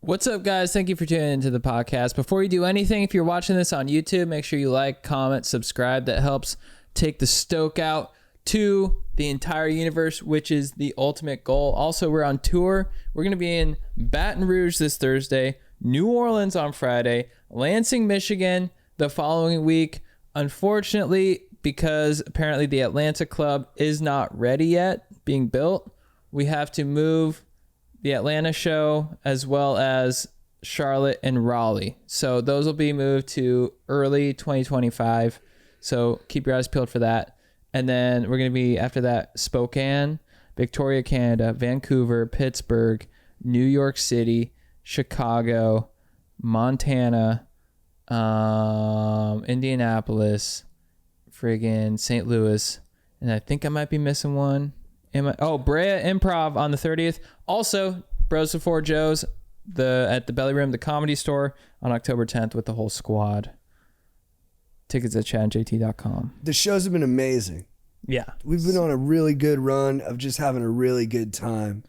What's up, guys? Thank you for tuning into the podcast. Before you do anything, if you're watching this on YouTube, make sure you like, comment, subscribe. That helps take the stoke out to the entire universe, which is the ultimate goal. Also, we're on tour. We're going to be in Baton Rouge this Thursday, New Orleans on Friday, Lansing, Michigan the following week. Unfortunately, because apparently the Atlanta club is not ready yet, being built, we have to move the Atlanta show as well as Charlotte and Raleigh. So those will be moved to early 2025. So keep your eyes peeled for that. And then we're going to be, after that, Spokane, Victoria, Canada, Vancouver, Pittsburgh, New York City, Chicago, Montana, Indianapolis, friggin' St. Louis. And I think I might be missing one. Brea Improv on the 30th. Also, Bros Before Joe's at the Belly Room, the Comedy Store, on October 10th with the whole squad. Tickets at chadandjt.com. The shows have been amazing. Yeah. We've been on a really good run of just having a really good time.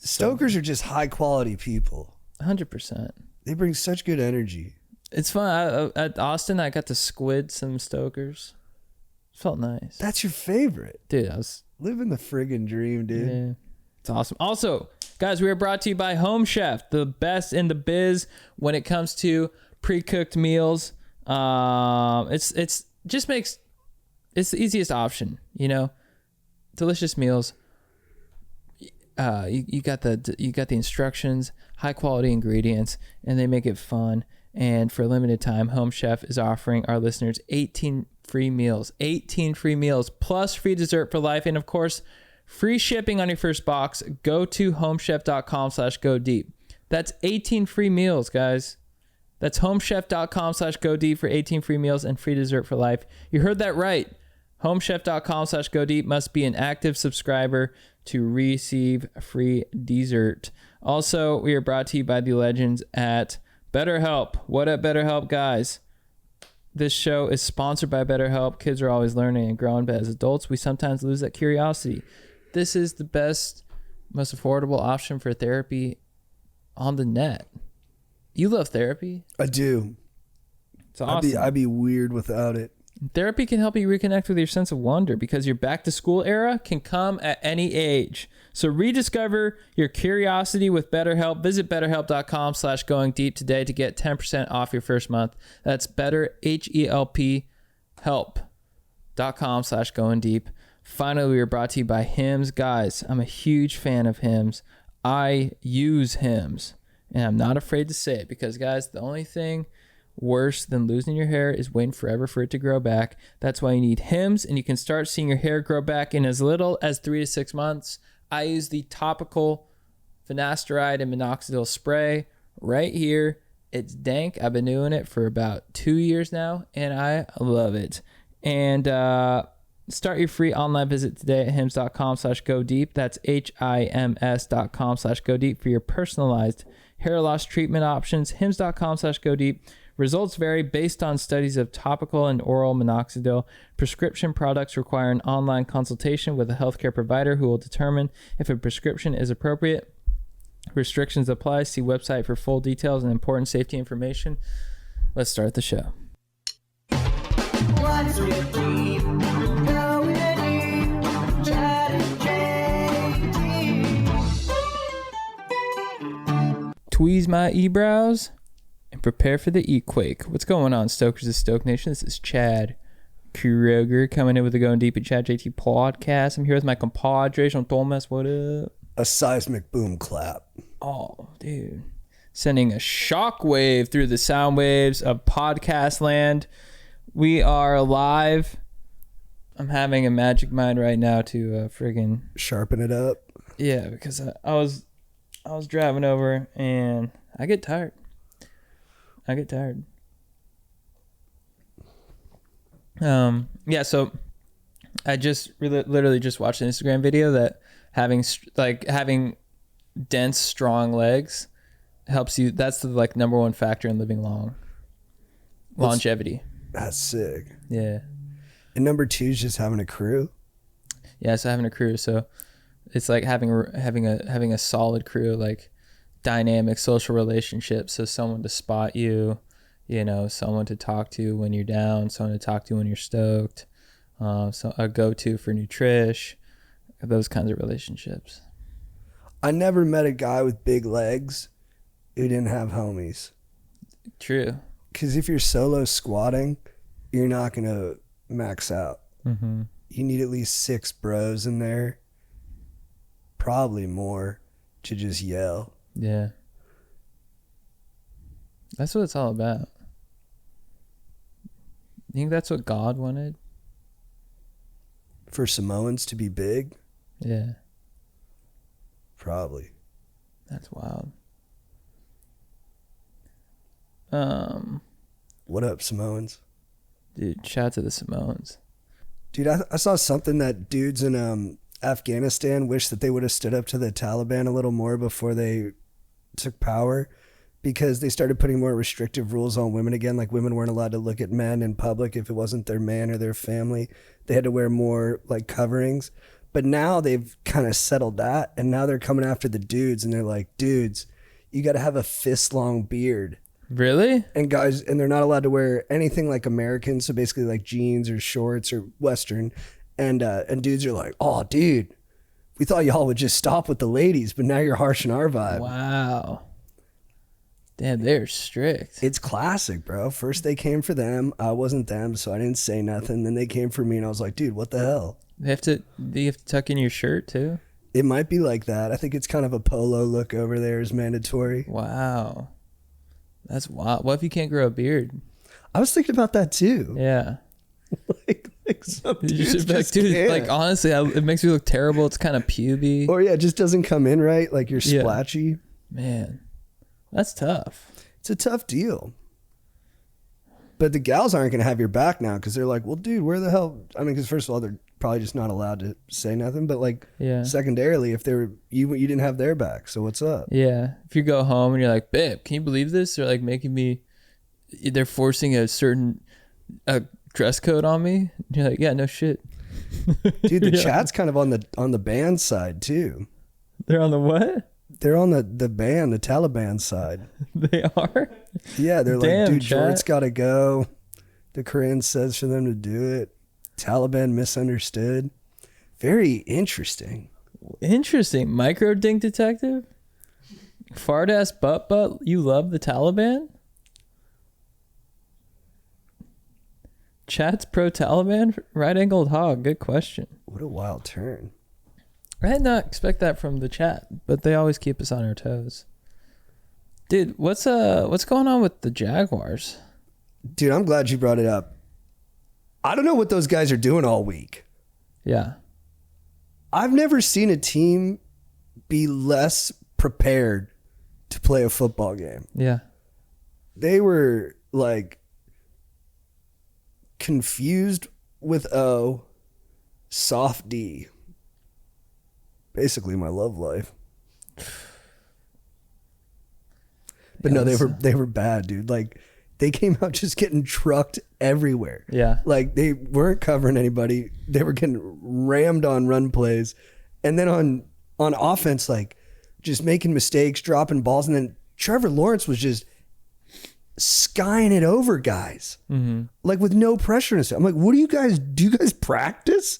The Stokers are just high quality people. 100%. They bring such good energy. It's fun. At Austin, I got to squid some Stokers. Felt nice. That's your favorite. Dude, I was... living the friggin' dream, dude. Yeah, it's awesome. Also, guys, we are brought to you by Home Chef, the best in the biz when it comes to pre-cooked meals. It's just makes it's the easiest option, you know. Delicious meals. You got the instructions, high quality ingredients, and they make it fun. And for a limited time, Home Chef is offering our listeners 18 free meals plus free dessert for life, and of course free shipping on your first box. Go to homechef.com/go deep. That's 18 free meals, guys. That's homechef.com/go deep for 18 free meals and free dessert for life. You heard that right. Homechef.com/go deep. Must be an active subscriber to receive free dessert. Also, we are brought to you by the legends at BetterHelp. What up, BetterHelp, guys? This show is sponsored by BetterHelp. Kids are always learning and growing, but as adults, we sometimes lose that curiosity. This is the best, most affordable option for therapy on the net. You love therapy? I do. It's awesome. I'd be weird without it. Therapy can help you reconnect with your sense of wonder because your back to school era can come at any age. So rediscover your curiosity with BetterHelp. Visit betterhelp.com /going deep today to get 10% off your first month. That's BetterHelp help.com /going deep. Finally, we are brought to you by Hims. Guys, I'm a huge fan of Hims. I use Hims, and I'm not afraid to say it because, guys, the only thing worse than losing your hair is waiting forever for it to grow back. That's why you need Hims, and you can start seeing your hair grow back in as little as 3 to 6 months. I use the topical finasteride and minoxidil spray right here. It's dank. I've been doing it for about 2 years now, and I love it. And start your free online visit today at hims.com /go deep. That's HIMS.com /go deep for your personalized hair loss treatment options. hims.com /go deep. Results vary based on studies of topical and oral minoxidil. Prescription products require an online consultation with a healthcare provider who will determine if a prescription is appropriate. Restrictions apply. See website for full details and important safety information. Let's start the show. What's with deep? Going deep. Chad and JT. Tweeze my eyebrows and prepare for the earthquake. What's going on, Stokers of Stoke Nation? This is Chad Kroger coming in with the Going Deep at Chad JT podcast. I'm here with my compadre, Sean Thomas. What up? A seismic boom clap. Oh, dude. Sending a shockwave through the sound waves of podcast land. We are live. I'm having a MagicMind right now to friggin' Sharpen it up. Yeah, because I was driving over and I get tired. Yeah, so I just literally just watched an Instagram video that having dense, strong legs helps you. That's the number one factor in living long. Longevity. That's sick. Yeah. And number 2 is just having a crew. Yeah, so having a crew. So it's like having a solid crew. Like dynamic social relationships. So someone to spot you, someone to talk to when you're down, someone to talk to when you're stoked, so a go-to for nutrish, those kinds of relationships. I never met a guy with big legs who didn't have homies. True. Because if you're solo squatting, you're not going to max out. Mm-hmm. You need at least 6 bros in there, probably more, to just yell. Yeah. That's what it's all about. You think that's what God wanted? For Samoans to be big? Yeah. Probably. That's wild. What up, Samoans? Dude, shout out to the Samoans. Dude, I saw something that dudes in Afghanistan wish that they would have stood up to the Taliban a little more before they took power, because they started putting more restrictive rules on women again. Like, women weren't allowed to look at men in public if it wasn't their man or their family. They had to wear more like coverings. But now they've kind of settled that, and now they're coming after the dudes, and they're like, dudes, you got to have a fist long beard. Really? And guys, and they're not allowed to wear anything like American, so basically like jeans or shorts or Western. And dudes are like, oh, dude, we thought y'all would just stop with the ladies, but now you're harshing our vibe. Wow. Damn, they're strict. It's classic, bro. First they came for them. I wasn't them, so I didn't say nothing. Then they came for me, and I was like, dude, what the hell? Do you have to tuck in your shirt too? It might be like that. I think it's kind of a polo look over there is mandatory. Wow. That's wild. What if you can't grow a beard? I was thinking about that too. Yeah. like some You dudes should be like, just dude, can't. like, honestly, it makes me look terrible. It's kind of puby. Or yeah, it just doesn't come in right. Like you're Yeah. splatchy. Man, that's tough. It's a tough deal. But the gals aren't going to have your back now, because they're like, well, dude, where the hell? I mean, because first of all, they're probably just not allowed to say nothing. But like, Yeah. secondarily, if they were, you didn't have their back. So what's up? Yeah. If you go home and you're like, babe, can you believe this? They're like making me, they're forcing a certain dress code on me. And you're like, yeah, no shit. Dude, the Yeah. chat's kind of on the band side too. They're on the what? They're on the band, the Taliban side. They are? Yeah, they're Damn, like, dude, chat. Jordan's got to go. The Quran says for them to do it. Taliban misunderstood. Very interesting. Interesting. Micro dink detective? Fart ass butt, you love the Taliban? Chat's pro Taliban? Right angled hog. Good question. What a wild turn. I did not expect that from the chat, but they always keep us on our toes. Dude, what's going on with the Jaguars? Dude, I'm glad you brought it up. I don't know what those guys are doing all week. Yeah. I've never seen a team be less prepared to play a football game. Yeah. They were like confused with O, soft D. Basically my love life. But Yeah, no, they were bad, dude. Like, they came out just getting trucked everywhere. Yeah. Like, they weren't covering anybody. They were getting rammed on run plays. And then on offense, like, just making mistakes, dropping balls. And then Trevor Lawrence was just skying it over guys. Mm-hmm. Like, with no pressure. I'm like, what do you guys practice?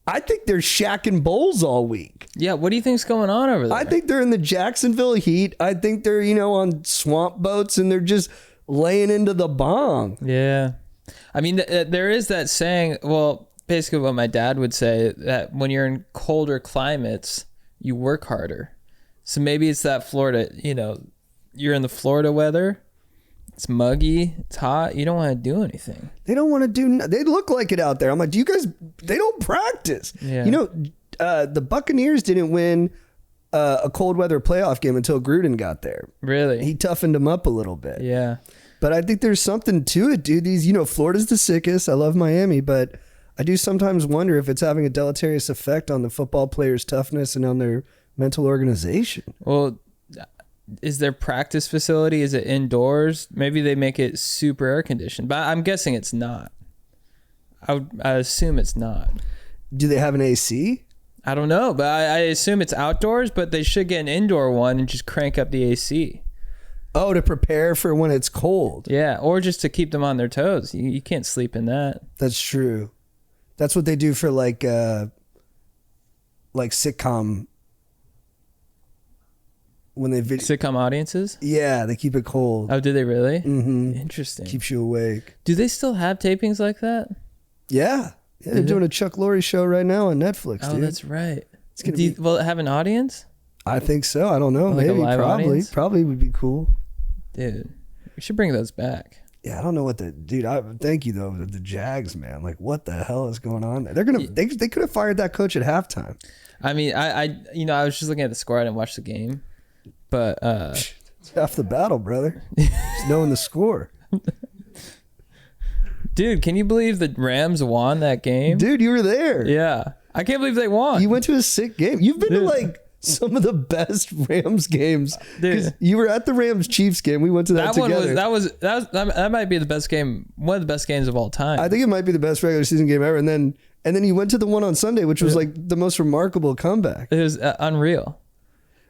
I think they're shacking bowls all week. Yeah, what do you think's going on over there? I think they're in the Jacksonville heat. I think they're, on swamp boats and they're just laying into the bong. Yeah. I mean, there is that saying, well, basically what my dad would say, that when you're in colder climates, you work harder. So maybe it's that Florida, you're in the Florida weather. It's muggy. It's hot. You don't want to do anything. They don't want to do. They look like it out there. I'm like, do you guys? They don't practice. Yeah. The Buccaneers didn't win a cold weather playoff game until Gruden got there. Really? He toughened them up a little bit. Yeah. But I think there's something to it, dude. These, Florida's the sickest. I love Miami, but I do sometimes wonder if it's having a deleterious effect on the football players' toughness and on their mental organization. Well, is their practice facility, is it indoors? Maybe they make it super air conditioned, but I'm guessing it's not. I assume it's not. Do they have an AC? I don't know, but I assume it's outdoors, but they should get an indoor one and just crank up the AC. Oh, to prepare for when it's cold. Yeah, or just to keep them on their toes. You can't sleep in that. That's true. That's what they do for like sitcom. When they Sitcom audiences? Yeah, they keep it cold. Oh, do they really? Mm-hmm. Interesting. Keeps you awake. Do they still have tapings like that? Yeah. They're doing a Chuck Lorre show right now on Netflix, Oh, dude. that's right. It's gonna Will it have an audience? I think so. I don't know. Like a Maybe. live Probably. audience? Probably would be cool. Dude, we should bring those back. Yeah, I don't know what thank you though, the Jags, man. Like, what the hell is going on? They could have fired that coach at halftime. I mean, I was just looking at the score. I didn't watch the game, but It's half the battle, brother. Just knowing the score. dude, can you believe the Rams won that game? Dude, you were there. Yeah, I can't believe they won. You went to a sick game. You've been to Dude. like some of the best Rams games. Dude. You were at the Rams Chiefs game. We went to that together. That might be the best game, one of the best games of all time. I think it might be the best regular season game ever. And then you went to the one on Sunday, which was like the most remarkable comeback. It was unreal.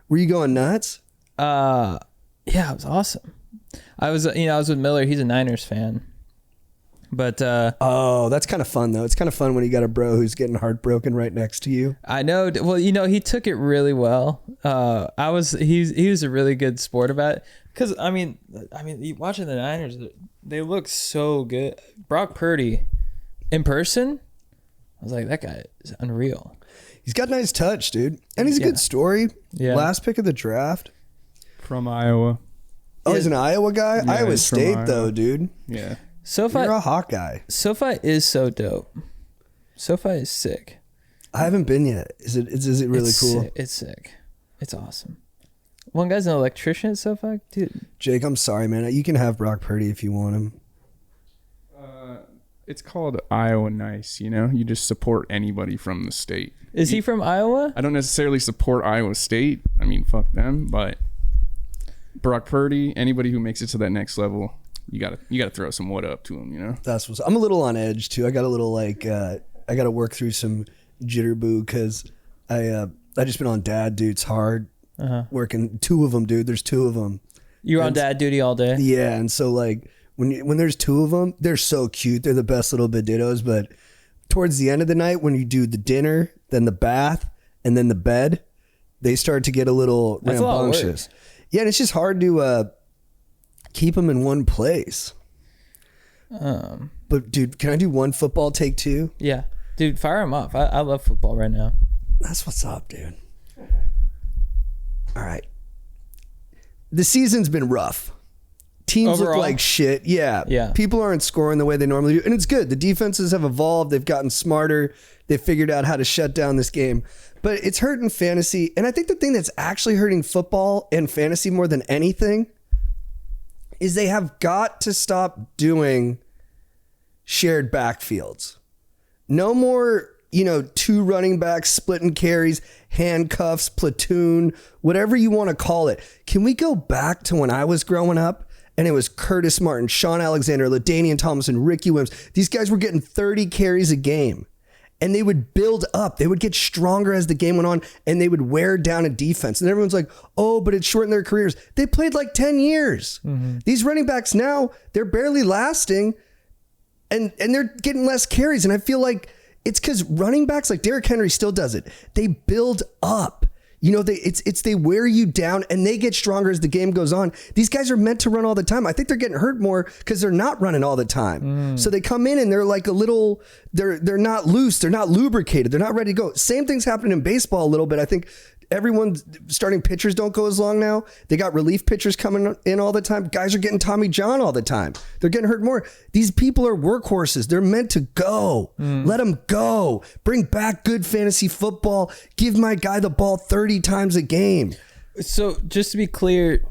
Were you going nuts? Yeah, it was awesome. I was with Miller. He's a Niners fan. But Oh, that's kind of fun though. It's kind of fun when you got a bro who's getting heartbroken right next to you. I know. Well, he took it really well. He was a really good sport about it. Because I mean, watching the Niners, they look so good. Brock Purdy, in person, I was like, that guy is unreal. He's got a nice touch, dude, and he's a good story. Yeah. Last pick of the draft. From Iowa. Oh, he's an Iowa guy. Yeah, Iowa he's from State Iowa. though, dude. Yeah. SoFi, You're a Hawkeye. SoFi is so dope. SoFi is sick. I haven't been yet. Is it really It's cool? Sick. It's sick. It's awesome. One guy's an electrician at SoFi, dude. Jake, I'm sorry, man. You can have Brock Purdy if you want him. It's called Iowa Nice, You just support anybody from the state. Is he from Iowa? I don't necessarily support Iowa State. I mean, fuck them, but Brock Purdy, anybody who makes it to that next level, you gotta throw some wood up to him, That's what's. I'm a little on edge too. I got a little like I got to work through some jitterboo because I just been on dad dudes hard, working 2 of them, dude. There's 2 of them. You're on dad duty all day. Yeah, and so like when there's 2 of them, they're so cute. They're the best little bidditos. But towards the end of the night, when you do the dinner, then the bath, and then the bed, they start to get a little That's a lot of work. rambunctious. Yeah, and it's just hard to keep them in one place. But dude, can I do one football take too? Yeah. Dude, fire him off. I love football right now. That's what's up, dude. All right. The season's been rough. Teams Overall? look like shit. Yeah. Yeah. People aren't scoring the way they normally do. And it's good. The defenses have evolved. They've gotten smarter. They've figured out how to shut down this game. But it's hurting fantasy. And I think the thing that's actually hurting football and fantasy more than anything is they have got to stop doing shared backfields. No more, 2 running backs splitting carries, handcuffs, platoon, whatever you want to call it. Can we go back to when I was growing up and it was Curtis Martin, Sean Alexander, LaDainian Tomlinson, Ricky Williams? These guys were getting 30 carries a game. And they would build up. They would get stronger as the game went on, and they would wear down a defense. And everyone's like, oh, but it shortened their careers. They played like 10 years. These running backs now, they're barely lasting, and they're getting less carries. And I feel like it's because running backs, like Derrick Henry still does it. They build up. They wear you down, and they get stronger as the game goes on. These guys are meant to run all the time. I think they're getting hurt more because they're not running all the time. So they come in and they're like they're not loose. They're not lubricated. They're not ready to go. Same thing's happening in baseball a little bit. I think everyone's starting pitchers don't go as long now. They got relief pitchers coming in all the time. Guys are getting Tommy John all the time. They're getting hurt more. These people are workhorses. They're meant to go. Let them go. Bring back good fantasy football. Give my guy the ball 30 times a game. So just to be clear,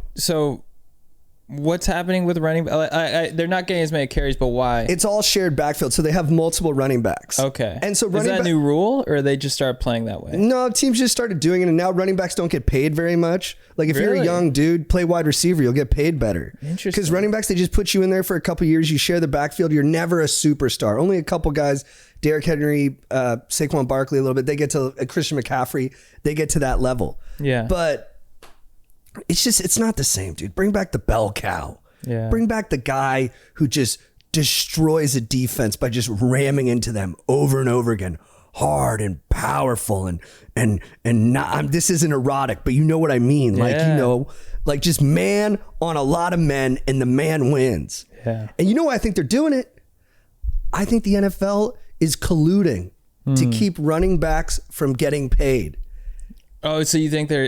What's happening with running? They're not getting as many carries, but why? It's all shared backfield, so they have multiple running backs. Okay. And so is that a new rule, or they just start playing that way? No, teams just started doing it, and now running backs don't get paid very much. Like if you're a Really? young dude, play wide receiver, you'll get paid better. Interesting. Because running backs, they just put you in there for a couple years. You share the backfield. You're never a superstar. Only a couple guys, Derrick Henry, Saquon Barkley, a little bit. They get to Christian McCaffrey. They get to that level. Yeah. But it's not the same, dude. Bring back the bell cow. Yeah. Bring back the guy who just destroys a defense by just ramming into them over and over again, hard and powerful and not. This isn't erotic, but you know what I mean. Like like just man on a lot of men, and the man wins. Yeah. And you know why I think they're doing it? I think the NFL is colluding to keep running backs from getting paid. Oh, so you think they're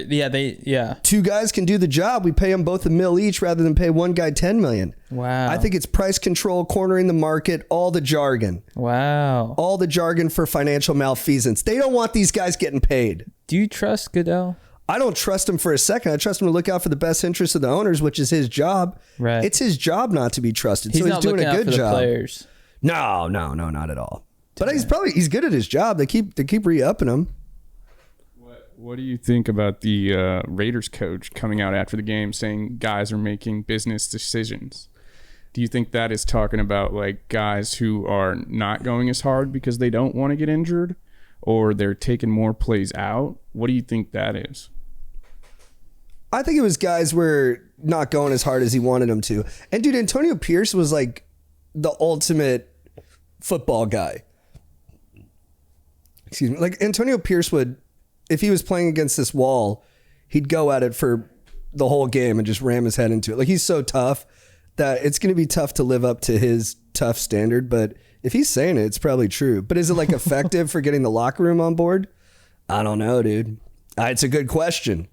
Two guys can do the job. We pay them both $1 million each rather than pay one guy $10 million. Wow. I think it's price control, cornering the market, all the jargon. Wow. All the jargon for financial malfeasance. They don't want these guys getting paid. Do you trust Goodell? I don't trust him for a second. I trust him to look out for the best interests of the owners, which is his job. Right. It's his job not to be trusted. He's so he's not doing looking a out good for the job. players. No, not at all. But he's good at his job. They keep re-upping him. What do you think about the Raiders coach coming out after the game saying guys are making business decisions? Do you think that is talking about like guys who are not going as hard because they don't want to get injured, or they're taking more plays out? What do you think that is? I think it was guys were not going as hard as he wanted them to. And dude, Antonio Pierce was like the ultimate football guy. Excuse me. Like Antonio Pierce would, if he was playing against this wall, he'd go at it for the whole game and just ram his head into it. Like he's so tough that it's going to be tough to live up to his tough standard. But if he's saying it, it's probably true. But is it like effective for getting the locker room on board? I don't know, dude. It's a good question.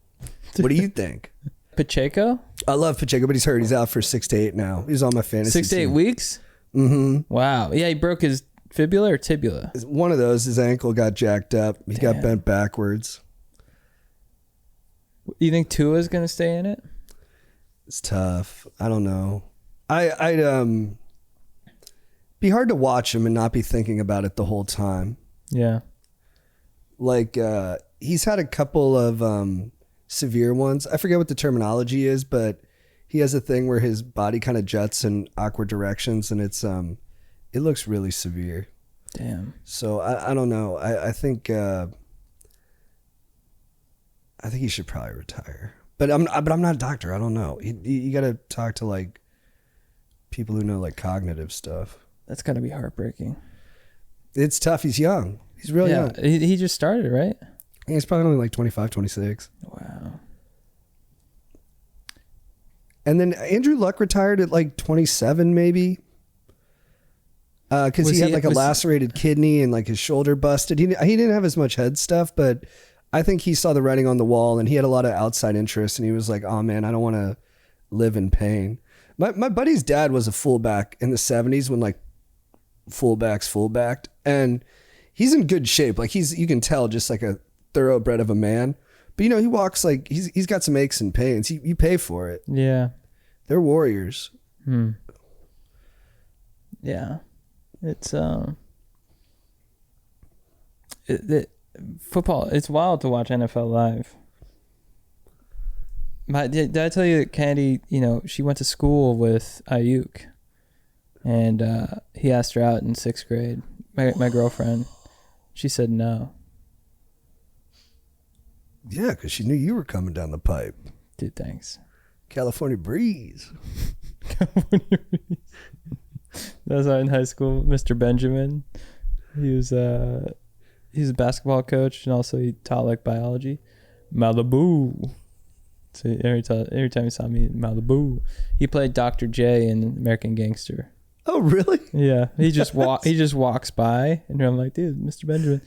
What do you think? Pacheco? I love Pacheco, but he's hurt. He's out for 6 to 8 now. He's on my fantasy 6 to 8 team. weeks? Mm-hmm. Wow. Yeah, he broke his fibula or tibula? One of those, his ankle got jacked up. He got bent backwards. Do you think Tua's going to stay in it? It's tough. I don't know. I'd be hard to watch him and not be thinking about it the whole time. Yeah. Like he's had a couple of severe ones. I forget what the terminology is, but he has a thing where his body kind of juts in awkward directions, and it looks really severe. Damn. So I don't know. I think he should probably retire. But I'm not a doctor. I don't know. You got to talk to like people who know like cognitive stuff. That's got to be heartbreaking. It's tough. He's young. He's really young. He just started, right? He's probably only like 25, 26. Wow. And then Andrew Luck retired at like 27 maybe. Because he had like a lacerated kidney and like his shoulder busted. He didn't have as much head stuff, but I think he saw the writing on the wall and he had a lot of outside interest, and he was like, oh man, I don't want to live in pain. My buddy's dad was a fullback in the 70s when like fullbacked, and he's in good shape. Like you can tell just like a thoroughbred of a man, but he walks like he's got some aches and pains. You pay for it. Yeah. They're warriors. Yeah. It's football. It's wild to watch NFL live. Did I tell you that Candy, she went to school with Ayuk, and he asked her out in 6th grade. My girlfriend, she said no. Yeah, because she knew you were coming down the pipe. Dude, thanks. California breeze. That was in high school. Mr. Benjamin, he was a basketball coach, and also he taught like biology. Malibu. So every time he saw me, Malibu. He played Dr. J in American Gangster. Oh, really? Yeah, he just walks by, and I'm like, dude, Mr. Benjamin.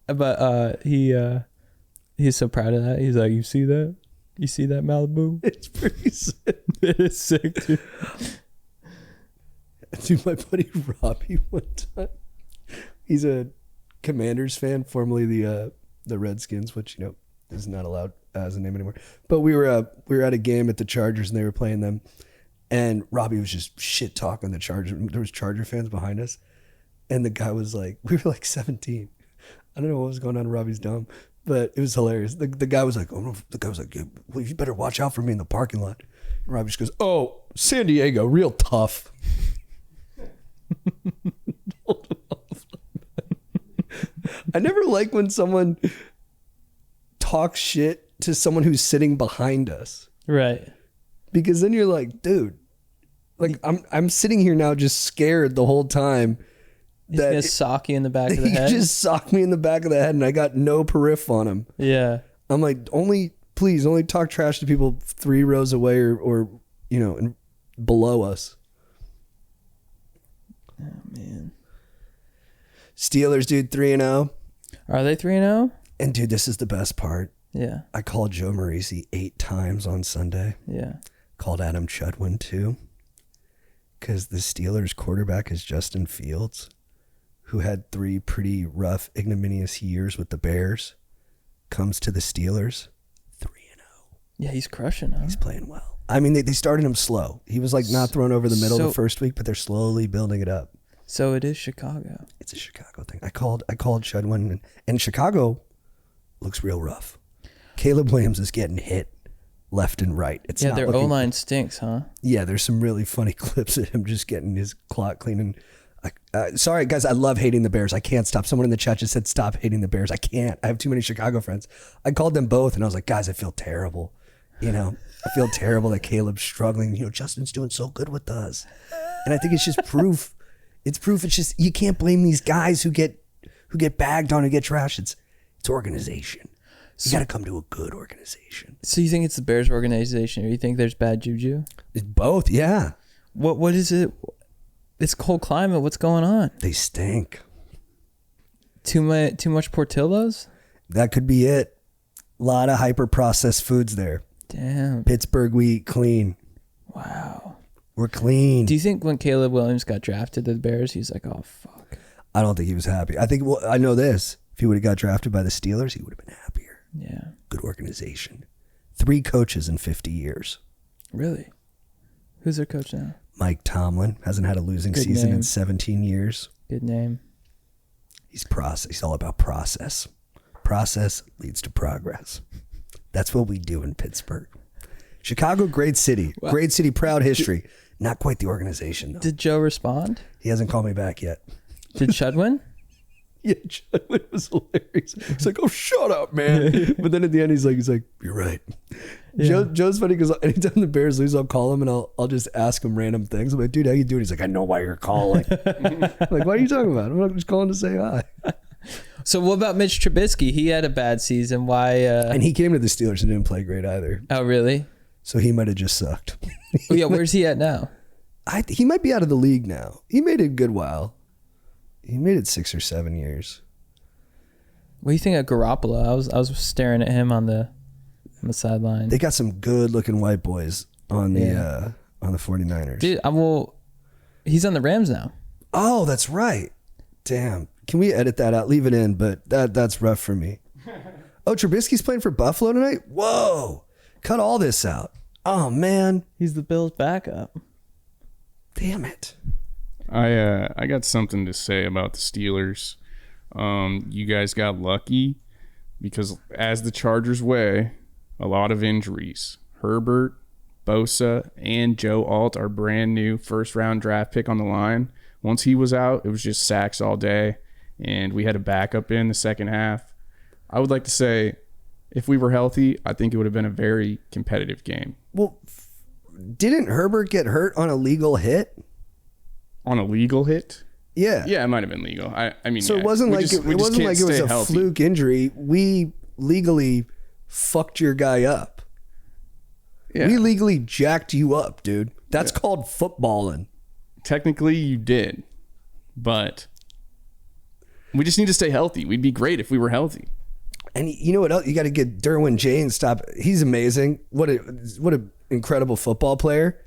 But he's so proud of that. He's like, you see that? You see that, Malibu? It's pretty sick. It is sick, dude. Dude, my buddy Robbie one time, he's a Commanders fan, formerly the Redskins, which is not allowed as a name anymore. But we were at a game at the Chargers, and they were playing them, And Robbie was just shit talking the Charger. There was Charger fans behind us. And the guy was like, we were like 17. I don't know what was going on in Robbie's dome, but it was hilarious. The guy was like, yeah, well, you better watch out for me in the parking lot. And Robbie just goes, oh, San Diego, real tough. I never like when someone talks shit to someone who's sitting behind us. Right. Because then you're like, dude, like I'm sitting here now just scared the whole time. He's gonna sock you in the back of the head. He just socked me in the back of the head and I got no periph on him. Yeah. I'm like, please only talk trash to people 3 rows away or you know, below us. Oh man. Steelers, dude, 3-0. Are they 3-0? And dude, this is the best part. Yeah. I called Joe Marisi 8 times on Sunday. Yeah. Called Adam Chudwin too. Because the Steelers quarterback is Justin Fields, who had 3 pretty rough, ignominious years with the Bears, comes to the Steelers, 3-0. Yeah, he's crushing, huh? He's playing well. I mean, they started him slow. He was like not thrown over the middle the first week, but they're slowly building it up. So it is Chicago. It's a Chicago thing. I called Chudwin, and Chicago looks real rough. Caleb Williams is getting hit left and right. It's not their O-line stinks, huh? Yeah, there's some really funny clips of him just getting his clock clean. And sorry, guys, I love hating the Bears. I can't stop. Someone in the chat just said, stop hating the Bears. I can't. I have too many Chicago friends. I called them both, and I was like, guys, I feel terrible. You know, I feel terrible that Caleb's struggling. You know, Justin's doing so good with us. And I think it's just proof. It's proof. It's just, you can't blame these guys who get bagged on and get trashed. It's organization. You got to come to a good organization. So you think it's the Bears organization, or you think there's bad juju? It's both, yeah. What is it? It's cold climate. What's going on? They stink. Too much Portillo's? That could be it. A lot of hyper processed foods there. Damn. Pittsburgh, we eat clean. Wow. We're clean. Do you think when Caleb Williams got drafted to the Bears, he's like, oh fuck? I don't think he was happy. I think, well, I know this. If he would have got drafted by the Steelers, he would have been happier. Yeah. Good organization. 3 coaches in 50 years. Really? Who's their coach now? Mike Tomlin hasn't had a losing Good season name. in 17 years. Good name. He's all about process. Process leads to progress. That's what we do in Pittsburgh. Chicago, great city. Wow. Great city, proud history. Not quite the organization, though. Did Joe respond? He hasn't called me back yet. Did Chudwin? Yeah, Chudwin was hilarious. He's like, oh, shut up, man. But then at the end, he's like, you're right. Yeah. Joe's funny because anytime the Bears lose, I'll call him and I'll just ask him random things. I'm like, dude, how you doing? He's like, I know why you're calling. I'm like, what are you talking about? I'm not just calling to say hi. So what about Mitch Trubisky? He had a bad season. Why? And he came to the Steelers and didn't play great either. Oh, really? So he might have just sucked. Oh, yeah, where's he at now? He might be out of the league now. He made it a good while. He made it 6 or 7 years. What do you think of Garoppolo? I was staring at him on the sideline. They got some good looking white boys on the 49ers. Dude, he's on the Rams now. Oh, that's right. Damn. Can we edit that out? Leave it in, but that's rough for me. Oh, Trubisky's playing for Buffalo tonight? Whoa. Cut all this out. Oh, man. He's the Bills' backup. Damn it. I got something to say about the Steelers. You guys got lucky because as the Chargers way, a lot of injuries. Herbert, Bosa, and Joe Alt are brand new first-round draft pick on the line. Once he was out, it was just sacks all day, and we had a backup in the second half. I would like to say, if we were healthy, I think it would have been a very competitive game. Well, didn't Herbert get hurt on a legal hit? On a legal hit? Yeah. Yeah, it might have been legal. I mean, so yeah, it wasn't like it was a healthy. fluke injury. We legally fucked your guy up. Yeah. We legally jacked you up, dude. That's called footballing. Technically, you did, but we just need to stay healthy. We'd be great if we were healthy. And you know what else? You got to get Derwin James. Stop. He's amazing. What a incredible football player.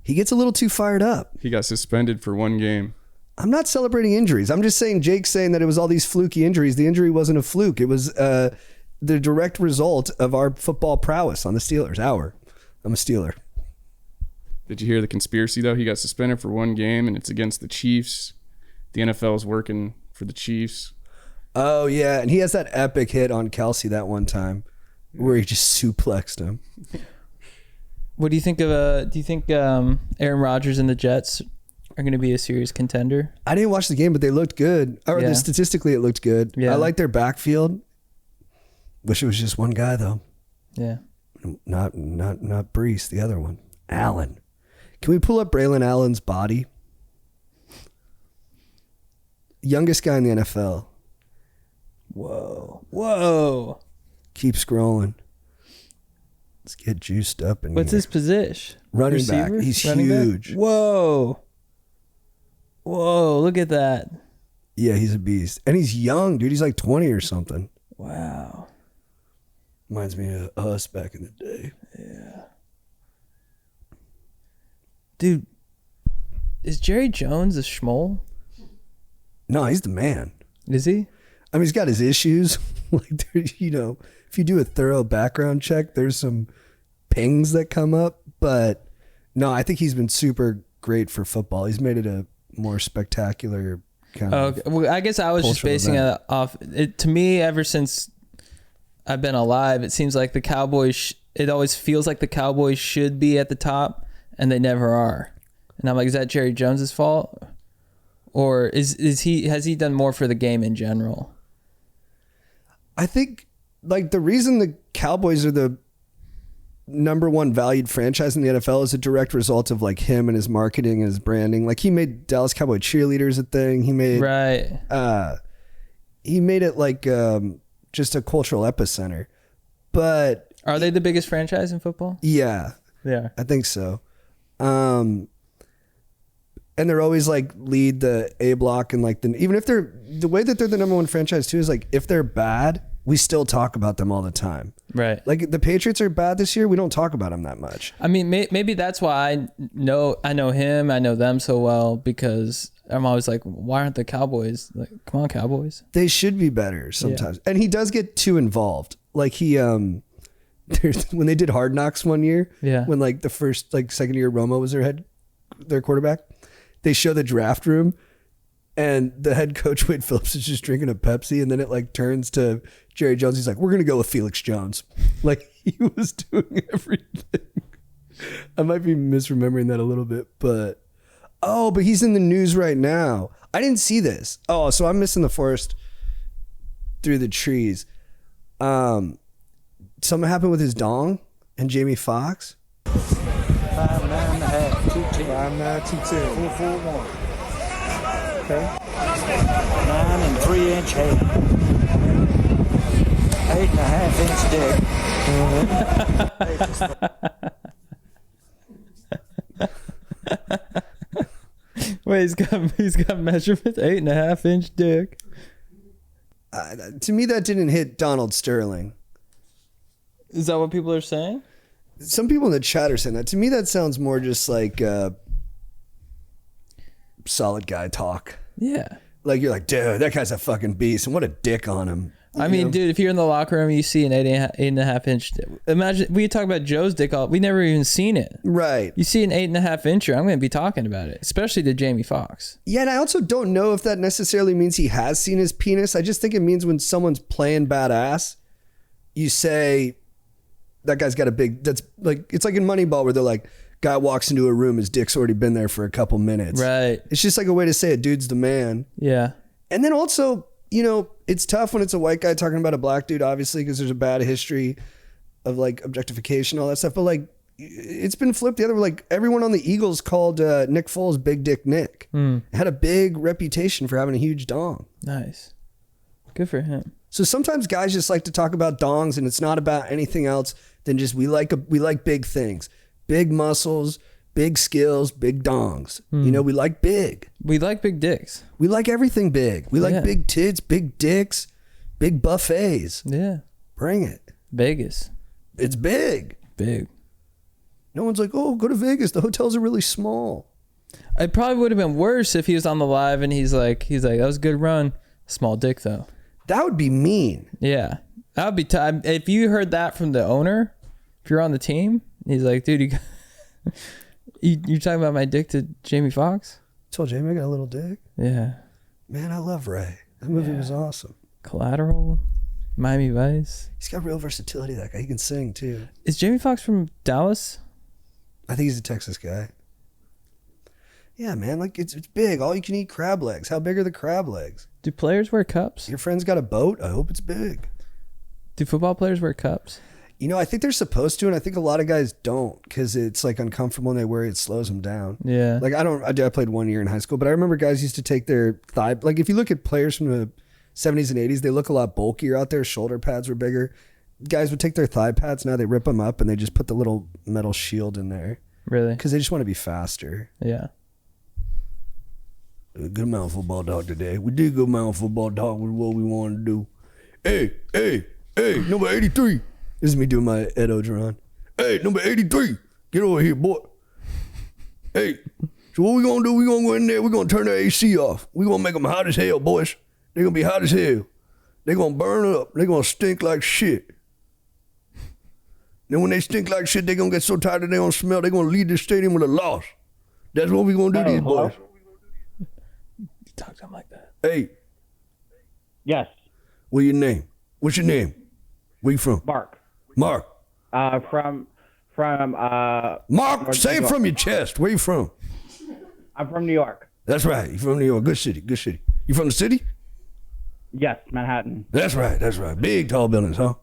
He gets a little too fired up. He got suspended for 1 game. I'm not celebrating injuries. I'm just saying Jake's saying that it was all these fluky injuries. The injury wasn't a fluke. It was the direct result of our football prowess on the Steelers. I'm a Steeler. Did you hear the conspiracy, though? He got suspended for 1 game, and it's against the Chiefs. The NFL is working for the Chiefs. Oh, yeah. And he has that epic hit on Kelsey that one time where he just suplexed him. What do you think of? Do you think Aaron Rodgers and the Jets are going to be a serious contender? I didn't watch the game, but they looked good. Or Yeah. statistically, it looked good. Yeah. I like their backfield. Wish it was just one guy, though. Yeah. Not Brees, the other one. Allen. Can we pull up Braylon Allen's body? Youngest guy in the NFL. Whoa. Keep scrolling. Let's get juiced up in What's here. his position? Running back. Receiver? He's Running back? huge. Whoa. Look at that. Yeah, he's a beast. And he's young, dude. He's like 20 or something. Wow. Reminds me of us back in the day. Yeah. Dude, is Jerry Jones a schmoll? No, he's the man. Is he? I mean, he's got his issues. Like, you know, if you do a thorough background check, there's some pings that come up. But no, I think he's been super great for football. He's made it a more spectacular kind of. Okay. Well, I guess I was just cultural basing event. it off. To me, ever since I've been alive, it seems like the Cowboys. It always feels like the Cowboys should be at the top, and they never are. And I'm like, is that Jerry Jones's fault, or is he? Has he done more for the game in general? I think like the reason the Cowboys are the number one valued franchise in the NFL is a direct result of like him and his marketing and his branding. Like he made Dallas Cowboy cheerleaders a thing. He made he made it like just a cultural epicenter. But Are they the biggest franchise in football? yeah, Yeah. I think so. And they're always like lead the A block and like even if they're the way that they're the number one franchise too is like if they're bad, we still talk about them all the time. Right. Like the Patriots are bad this year. We don't talk about them that much. I mean, maybe that's why I know him, I know them so well, because I'm always like, why aren't the Cowboys like? Come on, Cowboys. They should be better sometimes. And he does get too involved. Like he, there's, when they did Hard Knocks one year, Yeah. when like the first like second year Romo was their quarterback, they show the draft room. And the head coach, Wade Phillips, is just drinking a Pepsi. And then it like turns to Jerry Jones. He's like, we're going to go with Felix Jones. Like he was doing everything. I might be misremembering that a little bit. But he's in the news right now. I didn't see this. Oh, so I'm missing the forest through the trees. Something happened with his dong and Jamie Foxx. 5, 9.5, 210. 5, 9, 210. 441. Okay. 9 and 3-inch head. 8.5-inch dick. Wait, he's got measurements, 8.5-inch dick. To me, that didn't hit Donald Sterling. Is that what people are saying? Some people in the chat are saying that. To me, that sounds more just like solid guy talk. Yeah. Like you're like, dude, that guy's a fucking beast, and what a dick on him. I mean, dude, if you're in the locker room, you see an 8.5-inch. Imagine we talk about Joe's dick. We never even seen it. Right. You see an 8.5-incher, I'm going to be talking about it, especially to Jamie Foxx. Yeah, and I also don't know if that necessarily means he has seen his penis. I just think it means when someone's playing badass, you say that guy's got a big. That's like it's like in Moneyball where they're like, guy walks into a room, his dick's already been there for a couple minutes. Right. It's just like a way to say a dude's the man. Yeah. And then also, you know, it's tough when it's a white guy talking about a black dude, obviously, because there's a bad history of like objectification, all that stuff. But like, it's been flipped the other way. Like everyone on the Eagles called Nick Foles Big Dick Nick. Had a big reputation for having a huge dong. Nice. Good for him. So sometimes guys just like to talk about dongs, and it's not about anything else than just we like big things, big muscles, big skills, big dongs. You know, we like big. We like big dicks. We like everything big. We like Yeah. big tits, big dicks, big buffets. Yeah. Bring it. Vegas. It's big. Big. No one's like, oh, go to Vegas. The hotels are really small. It probably would have been worse if he was on the live and he's like, that was a good run. Small dick though. That would be mean. Yeah. That would be time. If you heard that from the owner, if you're on the team, he's like, dude, You talking about my dick to Jamie Foxx? Told Jamie I got a little dick. Yeah. Man, I love Ray. That movie was awesome. Collateral, Miami Vice. He's got real versatility, that guy. He can sing, too. Is Jamie Foxx from Dallas? I think he's a Texas guy. Yeah, man, like it's big. All you can eat crab legs. How big are the crab legs? Do players wear cups? Your friend's got a boat? I hope it's big. Do football players wear cups? You know, I think they're supposed to, and I think a lot of guys don't because it's like uncomfortable and they worry it slows them down. Yeah. Like I played 1 year in high school, but I remember guys used to take their thigh. Like if you look at players from the 70s and 80s, they look a lot bulkier out there. Shoulder pads were bigger. Guys would take their thigh pads. Now they rip them up and they just put the little metal shield in there. Really? Because they just want to be faster. Yeah. A good amount of football talk today. We did good amount of football talk with what we wanted to do. Hey, number 83. This is me doing my Ed Ogeron. Hey, number 83. Get over here, boy. Hey, so what we gonna do? We gonna go in there. We gonna turn the AC off. We gonna make them hot as hell, boys. They gonna be hot as hell. They gonna burn up. They gonna stink like shit. Then when they stink like shit, they gonna get so tired that they don't smell. They gonna leave the stadium with a loss. That's what we gonna do to these boys. You talk to him like that. Hey, Yes, what's your name? What's your name? Where you from? Mark. Mark. From Mark, say it from your chest. Where you from? I'm from New York. That's right. You from New York. Good city. Good city. You from the city? Yes, Manhattan. That's right. That's right. Big, tall buildings, huh?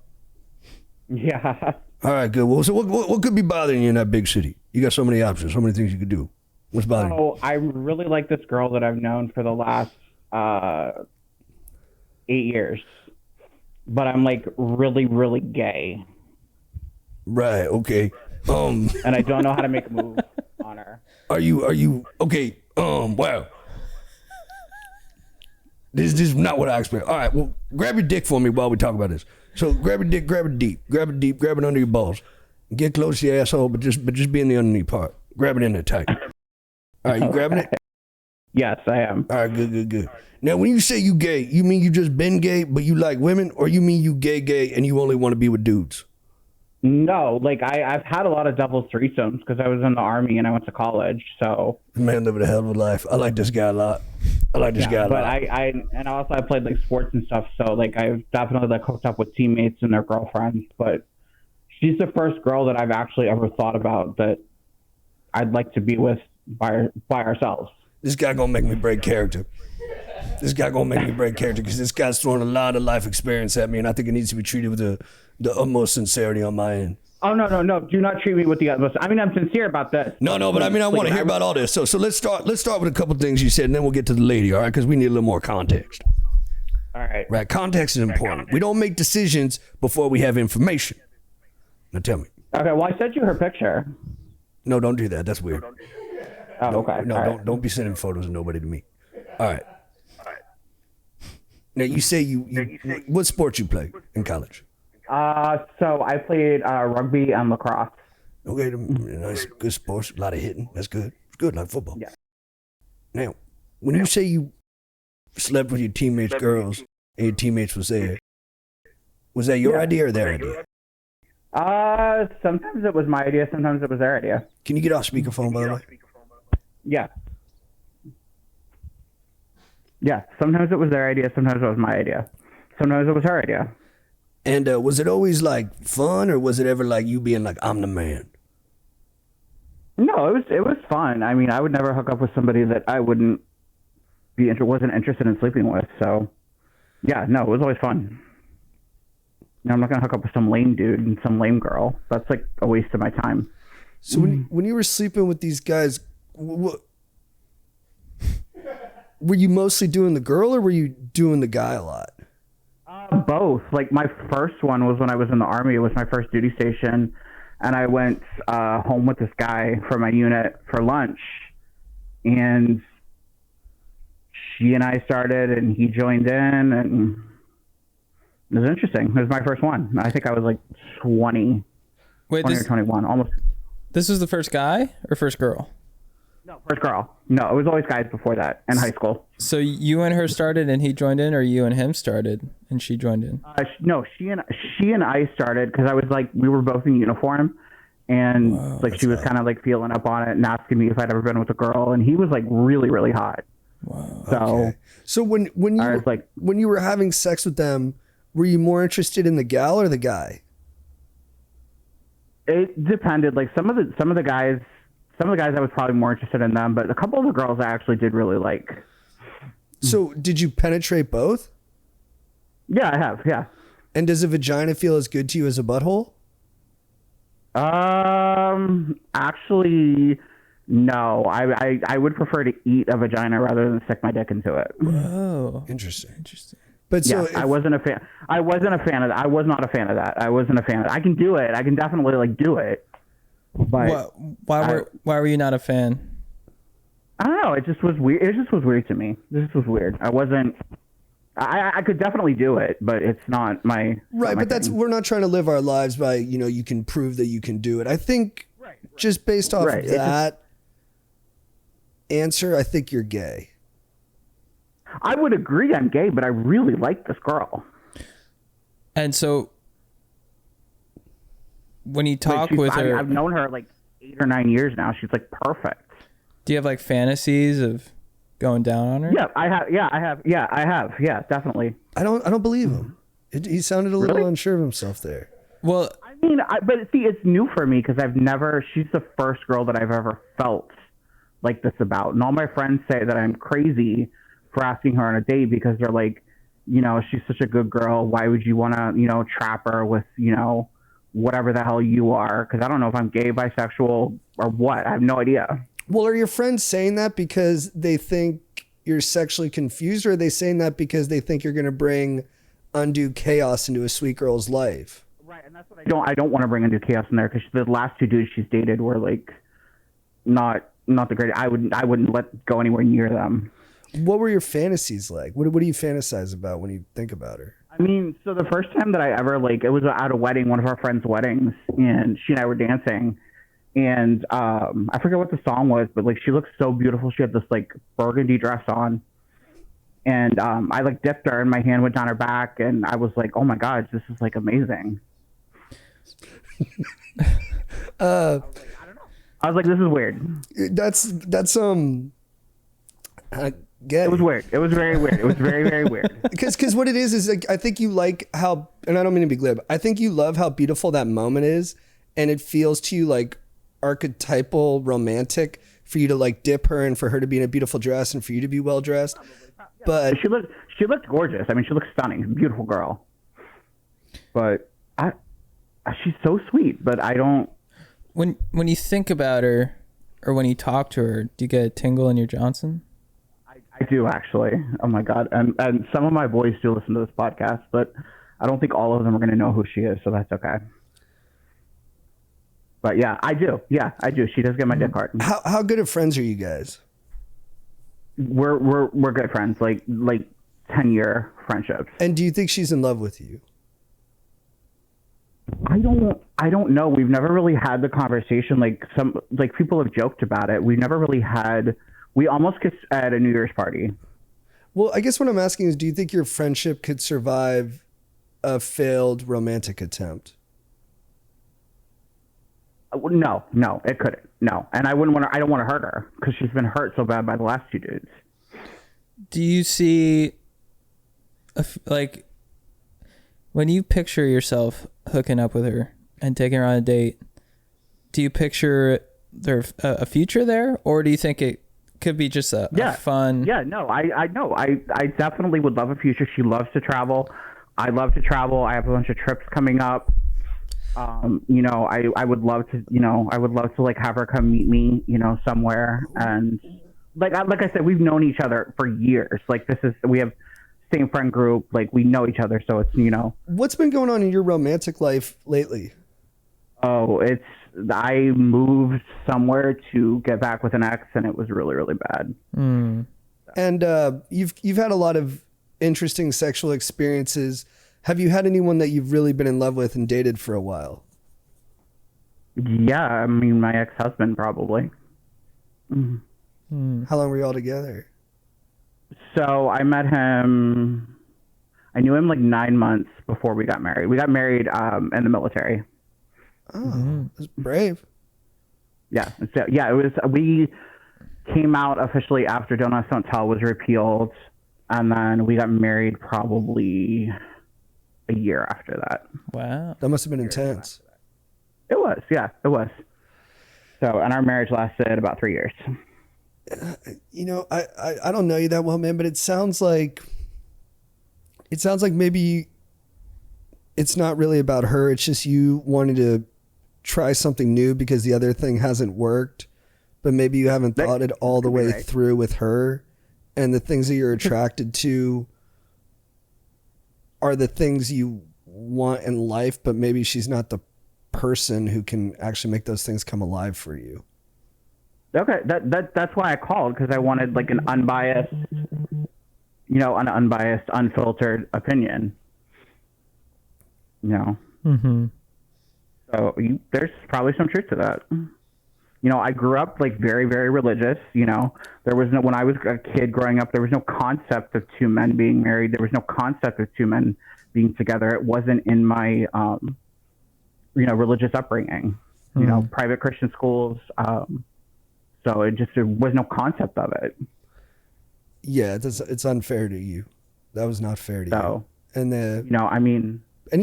Yeah. All right, good. Well, so what could be bothering you in that big city? You got so many options, so many things you could do. What's bothering you? So I really like this girl that I've known for the last 8 years, but I'm like really, really gay, Right. Okay. and I don't know how to make a move on her. Are you okay? Wow. This is not what I expect. All right. Well, grab your dick for me while we talk about this. So grab your dick, grab it deep, grab it under your balls. Get close to your asshole, but just be in the underneath part. Grab it in there tight. All right, you grabbing it? Yes, I am. All right, good. Now, when you say you gay, you mean you just been gay, but you like women, or you mean you gay, and you only want to be with dudes? No, like I've had a lot of double threesomes because I was in the Army and I went to college. So The man living a hell of a life. I like this guy a lot. I I played like sports and stuff. So like I've definitely like hooked up with teammates and their girlfriends. But she's the first girl that I've actually ever thought about that I'd like to be with by ourselves. This guy gonna make me break character. Because this guy's throwing a lot of life experience at me, and I think it needs to be treated with the utmost sincerity on my end. Oh no! Do not treat me with the utmost. I mean, I'm sincere about this. No, but I mean, I want to hear about all this. So let's start with a couple things you said, and then we'll get to the lady, all right? Because we need a little more context. All right. Right, context is important. We don't make decisions before we have information. Now tell me. Okay. Well, I sent you her picture. No, don't do that. That's weird. Oh, okay. No, All right. don't be sending photos of nobody to me. All right. Now you say you what sports you play in college? So I played rugby and lacrosse. Okay, nice, good sports. A lot of hitting. That's good. It's good, like football. Yeah. Now, when you say you slept with your teammates' girls and your teammates was there, was that your idea or their idea? Sometimes it was my idea. Sometimes it was their idea. Can you get off speakerphone, by the way? Yeah. Yeah. Sometimes it was their idea. Sometimes it was my idea. Sometimes it was her idea. And was it always like fun, or was it ever like you being like, I'm the man? No, it was fun. I mean, I would never hook up with somebody that I wasn't interested in sleeping with. So, yeah, no, it was always fun. No, I'm not gonna hook up with some lame dude and some lame girl. That's like a waste of my time. So when you were sleeping with these guys, were you mostly doing the girl, or were you doing the guy a lot? Both. Like my first one was when I was in the Army. It was my first duty station, and I went home with this guy from my unit for lunch, and she and I started, and he joined in, and it was interesting. It was my first one. I think I was like 20 or 21, almost. This was the first guy or first girl? No, first girl. No, it was always guys before that in high school. So you and her started and he joined in, or you and him started and she joined in? No, she and I started because I was like, we were both in uniform, And Wow, like she was kind of like feeling up on it and asking me if I'd ever been with a girl, and he was like really, really hot. Wow. So Okay. So when I was like, when you were having sex with them, were you more interested in the gal or the guy? it depended. Like some of the guys I was probably more interested in them, but a couple of the girls I actually did really like. So did you penetrate both? Yeah, I have. Yeah. And does a vagina feel as good to you as a butthole? Actually, no. I would prefer to eat a vagina rather than stick my dick into it. Oh, Interesting. interesting. But so Yeah, I wasn't a fan. I wasn't a fan of that. I was not a fan of that. I wasn't a fan of that. I can do it. I can definitely like do it. But Why were you not a fan? I don't know. It just was weird. It just was weird to me. This just was weird. I wasn't. I could definitely do it, but it's not my right, not my but that's thing. we're not trying to live our lives by, you can prove that you can do it. I think just based off Right, of it that answer, I think you're gay. I would agree I'm gay, but I really like this girl. And so when you Like, talk with her, I've known her like 8 or 9 years now. She's like perfect. do you have like fantasies of going down on her? Yeah, I have. Yeah, I have. Yeah, I have. Yeah, definitely. I don't believe him. He sounded a little Really? unsure of himself there. Well, I mean, but see, it's new for me because she's the first girl that I've ever felt like this about. And all my friends say that I'm crazy for asking her on a date because they're like, she's such a good girl. Why would you want to, trap her with, whatever the hell you are? Because I don't know if I'm gay, bisexual, or what. I have no idea. Well, are your friends saying that because they think you're sexually confused, or are they saying that because they think you're going to bring undue chaos into a sweet girl's life? Right, and that's what I don't want to bring into chaos in there because the last 2 dudes she's dated were like not the greatest. I wouldn't let go anywhere near them. What were your fantasies like? What do you fantasize about when you think about her? I mean, so the first time that I ever it was at a wedding, one of our friends' weddings, and she and I were dancing, and I forget what the song was, but like she looked so beautiful. She had this like burgundy dress on, and I like dipped her, and my hand went down her back, and I was like, oh my god, this is like amazing. I was like, this is weird. That's gay. It was weird. It was very weird. It was very, very weird. Because what it is like, I think you like how, and I don't mean to be glib, I think you love how beautiful that moment is, and it feels to you like archetypal romantic for you to like dip her and for her to be in a beautiful dress and for you to be well dressed. But She looked gorgeous. I mean, she looked stunning. Beautiful girl. But she's so sweet, but I don't. when you think about her or when you talk to her, do you get a tingle in your Johnson? I do actually. Oh my god! And some of my boys do listen to this podcast, but I don't think all of them are going to know who she is, so that's okay. But yeah, I do. Yeah, I do. She does get my dick hard. how good of friends are you guys? We're good friends, like 10-year friendships. And do you think she's in love with you? I don't know. We've never really had the conversation. Like people have joked about it. We've never really had. We almost kissed at a New Year's party. Well, I guess what I'm asking is, do you think your friendship could survive a failed romantic attempt? No, it couldn't. No, and I don't want to hurt her because she's been hurt so bad by the last 2 dudes. Do you see, like, when you picture yourself hooking up with her and taking her on a date, do you picture there a future there, or do you think it could be just a fun? Yeah, no, I know. I definitely would love a future. She loves to travel. I love to travel. I have a bunch of trips coming up. I would love to, like have her come meet me, somewhere. And like I said, we've known each other for years. Like we have same friend group. Like we know each other. So it's, What's been going on in your romantic life lately? Oh, I moved somewhere to get back with an ex, and it was really, really bad. And you've had a lot of interesting sexual experiences. Have you had anyone that you've really been in love with and dated for a while? Yeah, I mean, my ex-husband probably. How long were you all together? So I met him. I knew him like 9 months before we got married. We got married in the military. Oh, that's brave. Yeah, it was. We came out officially after Don't Ask, Don't Tell was repealed, and then we got married probably a year after that. Wow. That must have been intense. It was, yeah, it was. So, and our marriage lasted about 3 years. I don't know you that well, man, but it sounds like maybe it's not really about her. It's just you wanting to try something new because the other thing hasn't worked, but maybe you haven't thought it all the way through with her, and the things that you're attracted to are the things you want in life, but maybe she's not the person who can actually make those things come alive for you. Okay, that's why I called, because I wanted like an unbiased, unfiltered opinion. Mm-hmm. So there's probably some truth to that. I grew up like very, very religious. There was when I was a kid growing up, there was no concept of two men being married. There was no concept of two men being together. It wasn't in my, religious upbringing. Private Christian schools. So there was no concept of it. Yeah, it's unfair to you. That was not fair to you. And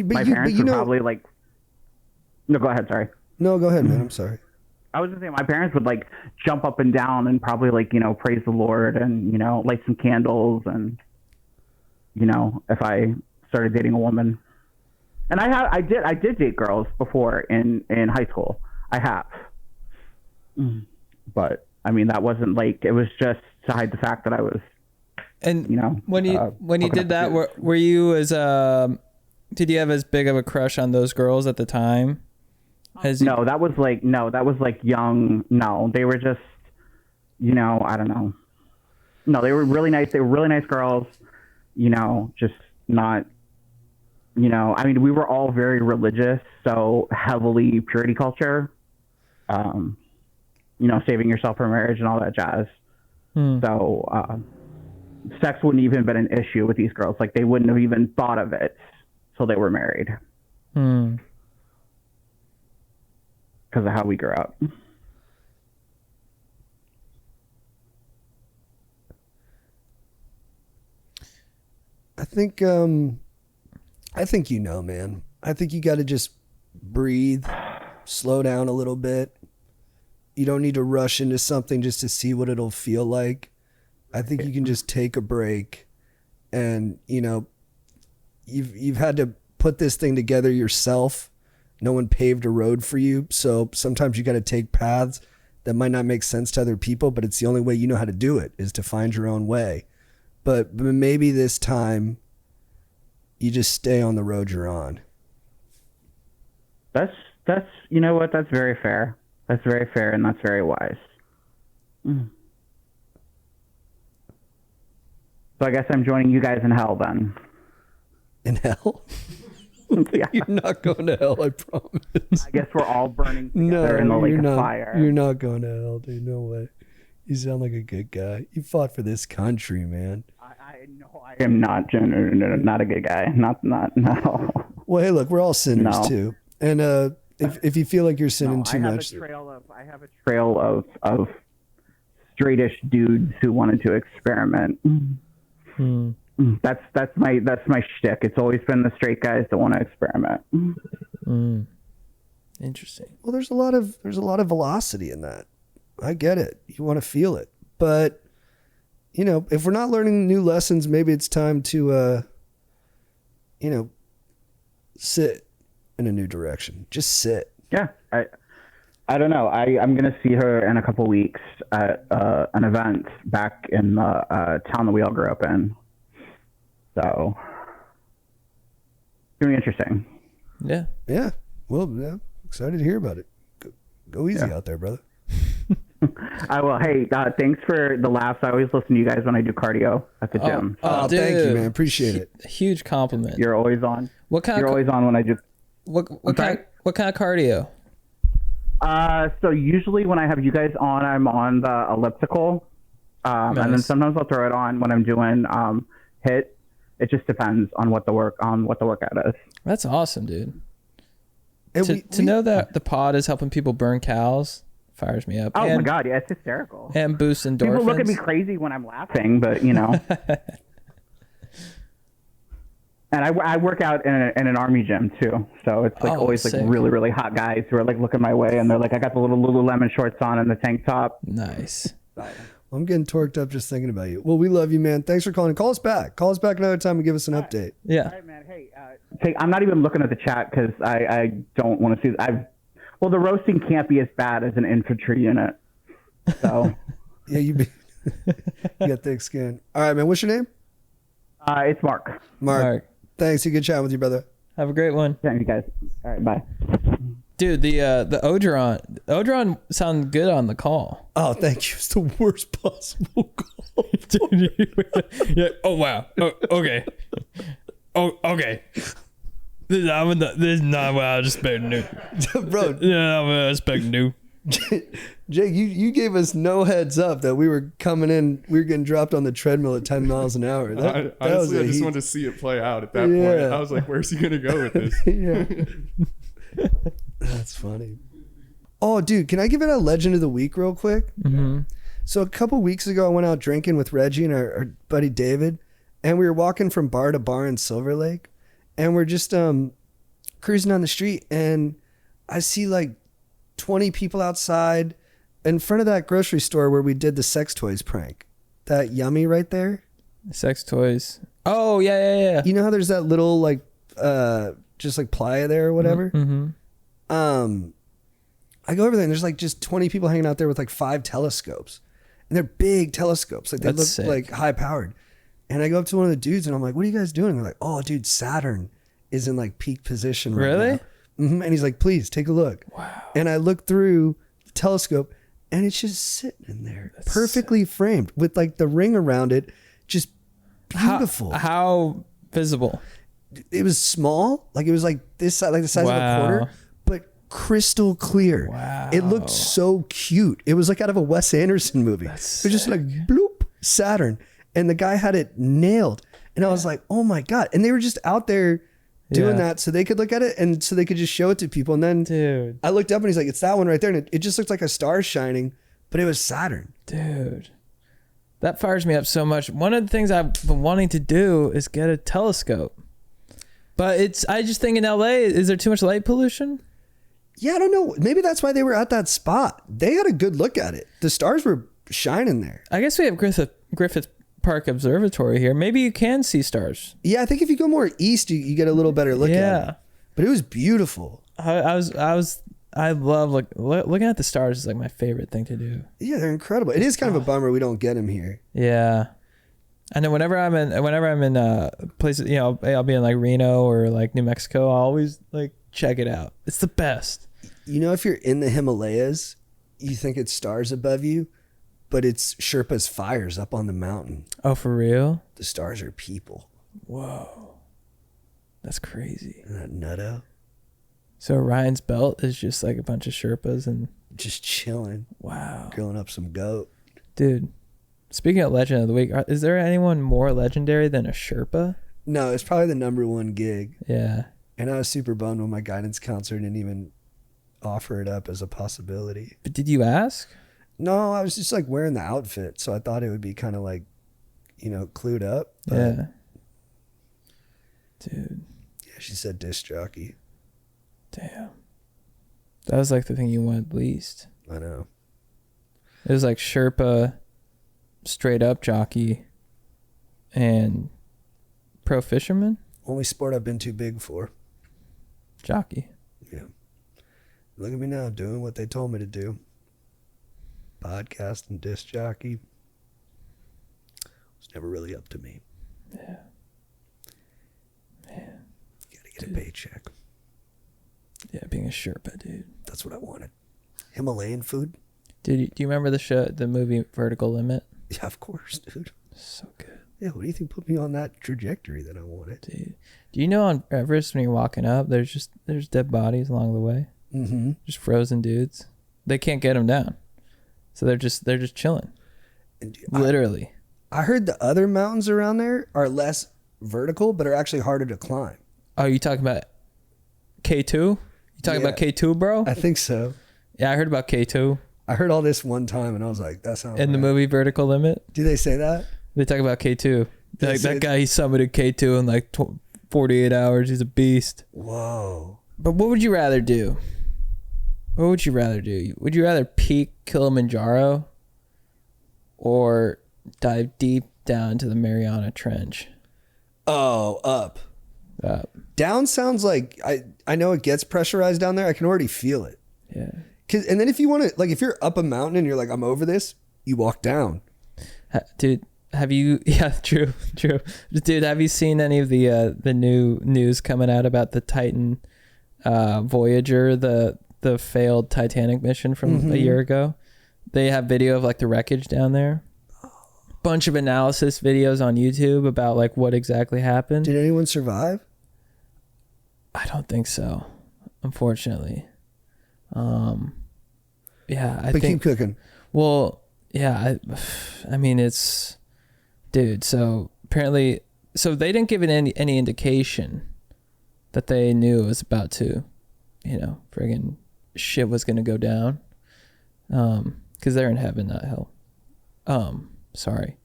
my parents were probably like. No, go ahead. Sorry. No, go ahead, man. I'm sorry. I was gonna say my parents would like jump up and down and probably like praise the Lord and light some candles and if I started dating a woman, and I did date girls before in high school. I have, but I mean that wasn't like, it was just to hide the fact that I was. And when you did that, were you did you have as big of a crush on those girls at the time? No, that was like young. No, they were just, I don't know. No, they were really nice. They were really nice girls, just not, I mean, we were all very religious, so heavily purity culture, saving yourself for marriage and all that jazz. So, sex wouldn't even been an issue with these girls. Like they wouldn't have even thought of it till they were married. Because of how we grew up. I think man. I think you got to just breathe, slow down a little bit. You don't need to rush into something just to see what it'll feel like. I think you can just take a break, and you've had to put this thing together yourself. No one paved a road for you. So sometimes you got to take paths that might not make sense to other people, but it's the only way you know how to do it, is to find your own way. But maybe this time you just stay on the road you're on. That's you know what? That's very fair. That's very fair, and that's very wise. So I guess I'm joining you guys in hell then. In hell? Yeah. You're not going to hell, I promise. I guess we're all burning together in the lake of fire. You're not going to hell, dude. No way. You sound like a good guy. You fought for this country, man. I know I am not a good guy. Not no. Well, hey, look, we're all sinners too. And if you feel like you're sinning too much, I have a trail of straightish dudes who wanted to experiment. That's my shtick. It's always been the straight guys that want to experiment. Interesting. Well, there's a lot of velocity in that. I get it. You want to feel it, but if we're not learning new lessons, maybe it's time to sit in a new direction. Just sit. Yeah, I don't know. I'm gonna see her in a couple weeks at an event back in the town that we all grew up in. So, it's gonna be interesting. Yeah. Yeah. Well, yeah. Excited to hear about it. Go easy out there, brother. I will. Hey, thanks for the laughs. I always listen to you guys when I do cardio at the gym. Oh, dude. Thank you, man. Appreciate it. Huge compliment. You're always on. You're always on when I do. What kind of cardio? So usually when I have you guys on, I'm on the elliptical, Nice. and then sometimes I'll throw it on when I'm doing HIIT. It just depends on what the workout is. That's awesome, dude. And To know that the pod is helping people burn cows fires me up. Oh and, my god, yeah, it's hysterical. And boost endorphins. People look at me crazy when I'm laughing, but you know. And I work out in an army gym too, so it's like always sick. like really really hot guys who are like looking my way, and they're like, I got the little Lululemon shorts on and the tank top. Nice. I'm getting torqued up just thinking about you. Well, we love you, man. Thanks for calling. Call us back. Call us back another time and give us an update. Yeah. All right, man. Hey, I'm not even looking at the chat because I don't want to see. Well, the roasting can't be as bad as an infantry unit. So. Yeah, you got thick skin. All right, man. What's your name? It's Mark. Mark. Thanks. You good chatting with you, brother. Have a great one. Thank you guys. All right, bye. Dude, the Odron sounded good on the call. Oh, thank you. It's the worst possible call. Yeah. Oh wow. Oh, okay. Oh okay. This is not what I was expecting. Bro. Yeah, I was expecting. Jake, you gave us no heads up that we were coming in. We were getting dropped on the treadmill at 10 miles an hour. Honestly, I just wanted to see it play out at that point. I was like, where's he going to go with this? Yeah. That's funny. Oh, dude, can I give it a legend of the week real quick? Mm-hmm. So a couple weeks ago, I went out drinking with Reggie and our buddy David, and we were walking from bar to bar in Silver Lake, and we're just cruising down the street, and I see like 20 people outside in front of that grocery store where we did the sex toys prank. That Yummy right there. Sex toys. Oh, yeah. You know how there's that little like just like playa there or whatever? Mm-hmm. I go over there and there's like just 20 people hanging out there with like 5 telescopes. And they're big telescopes. Like they That's look sick. like high powered. And I go up to one of the dudes and I'm like, what are you guys doing? And they're like, oh, dude, Saturn is in like peak position right Really? now. Mm-hmm. And he's like, please take a look. Wow. And I look through the telescope and it's just sitting in there, perfectly framed with like the ring around it, just beautiful. How visible? It was small, like it was like this, like the size of a Wow. quarter, but crystal clear. Wow. It looked so cute. It was like out of a Wes Anderson movie. It was just like bloop, Saturn, and the guy had it nailed. And I was like, oh my god! And they were just out there doing that so they could look at it and so they could just show it to people. And then Dude. I looked up and he's like, it's that one right there. And it just looked like a star shining, but it was Saturn. Dude. That fires me up so much. One of the things I've been wanting to do is get a telescope. But I just think in LA, is there too much light pollution? Yeah, I don't know. Maybe that's why they were at that spot. They had a good look at it. The stars were shining there. I guess we have Griffith Park Observatory here. Maybe you can see stars. Yeah, I think if you go more east, you get a little better look at it. But it was beautiful. I love looking at the stars is like my favorite thing to do. Yeah, they're incredible. It is kind of a bummer we don't get them here. Yeah. And then whenever I'm in places, you know, I'll be in like Reno or like New Mexico, I'll always like check it out. It's the best. You know, if you're in the Himalayas, you think it's stars above you, but it's Sherpa's fires up on the mountain. Oh, for real? The stars are people. Whoa. That's crazy. Isn't that nutto? So Orion's belt is just like a bunch of Sherpas and Just chilling, wow. grilling up some goat. Dude, speaking of Legend of the Week, is there anyone more legendary than a Sherpa? No, it's probably the #1 gig. Yeah. And I was super bummed when my guidance counselor didn't even offer it up as a possibility. But did you ask? No, I was just like wearing the outfit, so I thought it would be kind of like, you know, clued up. But Yeah. Dude, yeah, she said disc jockey. damn. That was like the thing you wanted least. I know. It was like Sherpa, straight up jockey, and pro fisherman, Only sport I've been too big for. jockey. Yeah. Look at me now doing what they told me to do. Podcast and disc jockey. It's never really up to me. Yeah. Man. Gotta get a paycheck. Yeah, being a Sherpa, dude. That's what I wanted. Himalayan food? Dude, do you remember the movie Vertical Limit? Yeah, of course, dude. So good. Yeah, what do you think put me on that trajectory that I wanted? Dude. Do you know on Everest when you're walking up, there's dead bodies along the way? Mm-hmm. Just frozen dudes. They can't get them down. So they're just chilling. And Literally. I heard the other mountains around there are less vertical, but are actually harder to climb. Oh, you talking about K2? You talking about K2, bro? I think so. Yeah, I heard about K2 I heard all this one time and I was like, that sounds in the movie Vertical Limit. Do they say that? They talk about K2. They Like say- that guy, he summited K2 in like 48 hours. He's a beast. Whoa. But what would you rather do? What would you rather do? Would you rather peak Kilimanjaro or dive deep down to the Mariana Trench? Oh, up. Up. Down sounds like I know it gets pressurized down there. I can already feel it. Yeah. And then if you want to, like, if you're up a mountain and you're like, I'm over this, you walk down. Dude, have you? Yeah, true. Dude, have you seen any of the new news coming out about the Titan Voyager, the failed Titanic mission from a year ago? They have video of like the wreckage down there. Bunch of analysis videos on YouTube about like what exactly happened. Did anyone survive? I don't think so, unfortunately. Yeah, I But think. keep cooking. Well, yeah, I mean, it's, dude. So apparently, so they didn't give it any indication that they knew it was about to, friggin' shit was gonna go down. Because they're in heaven, not hell. Sorry.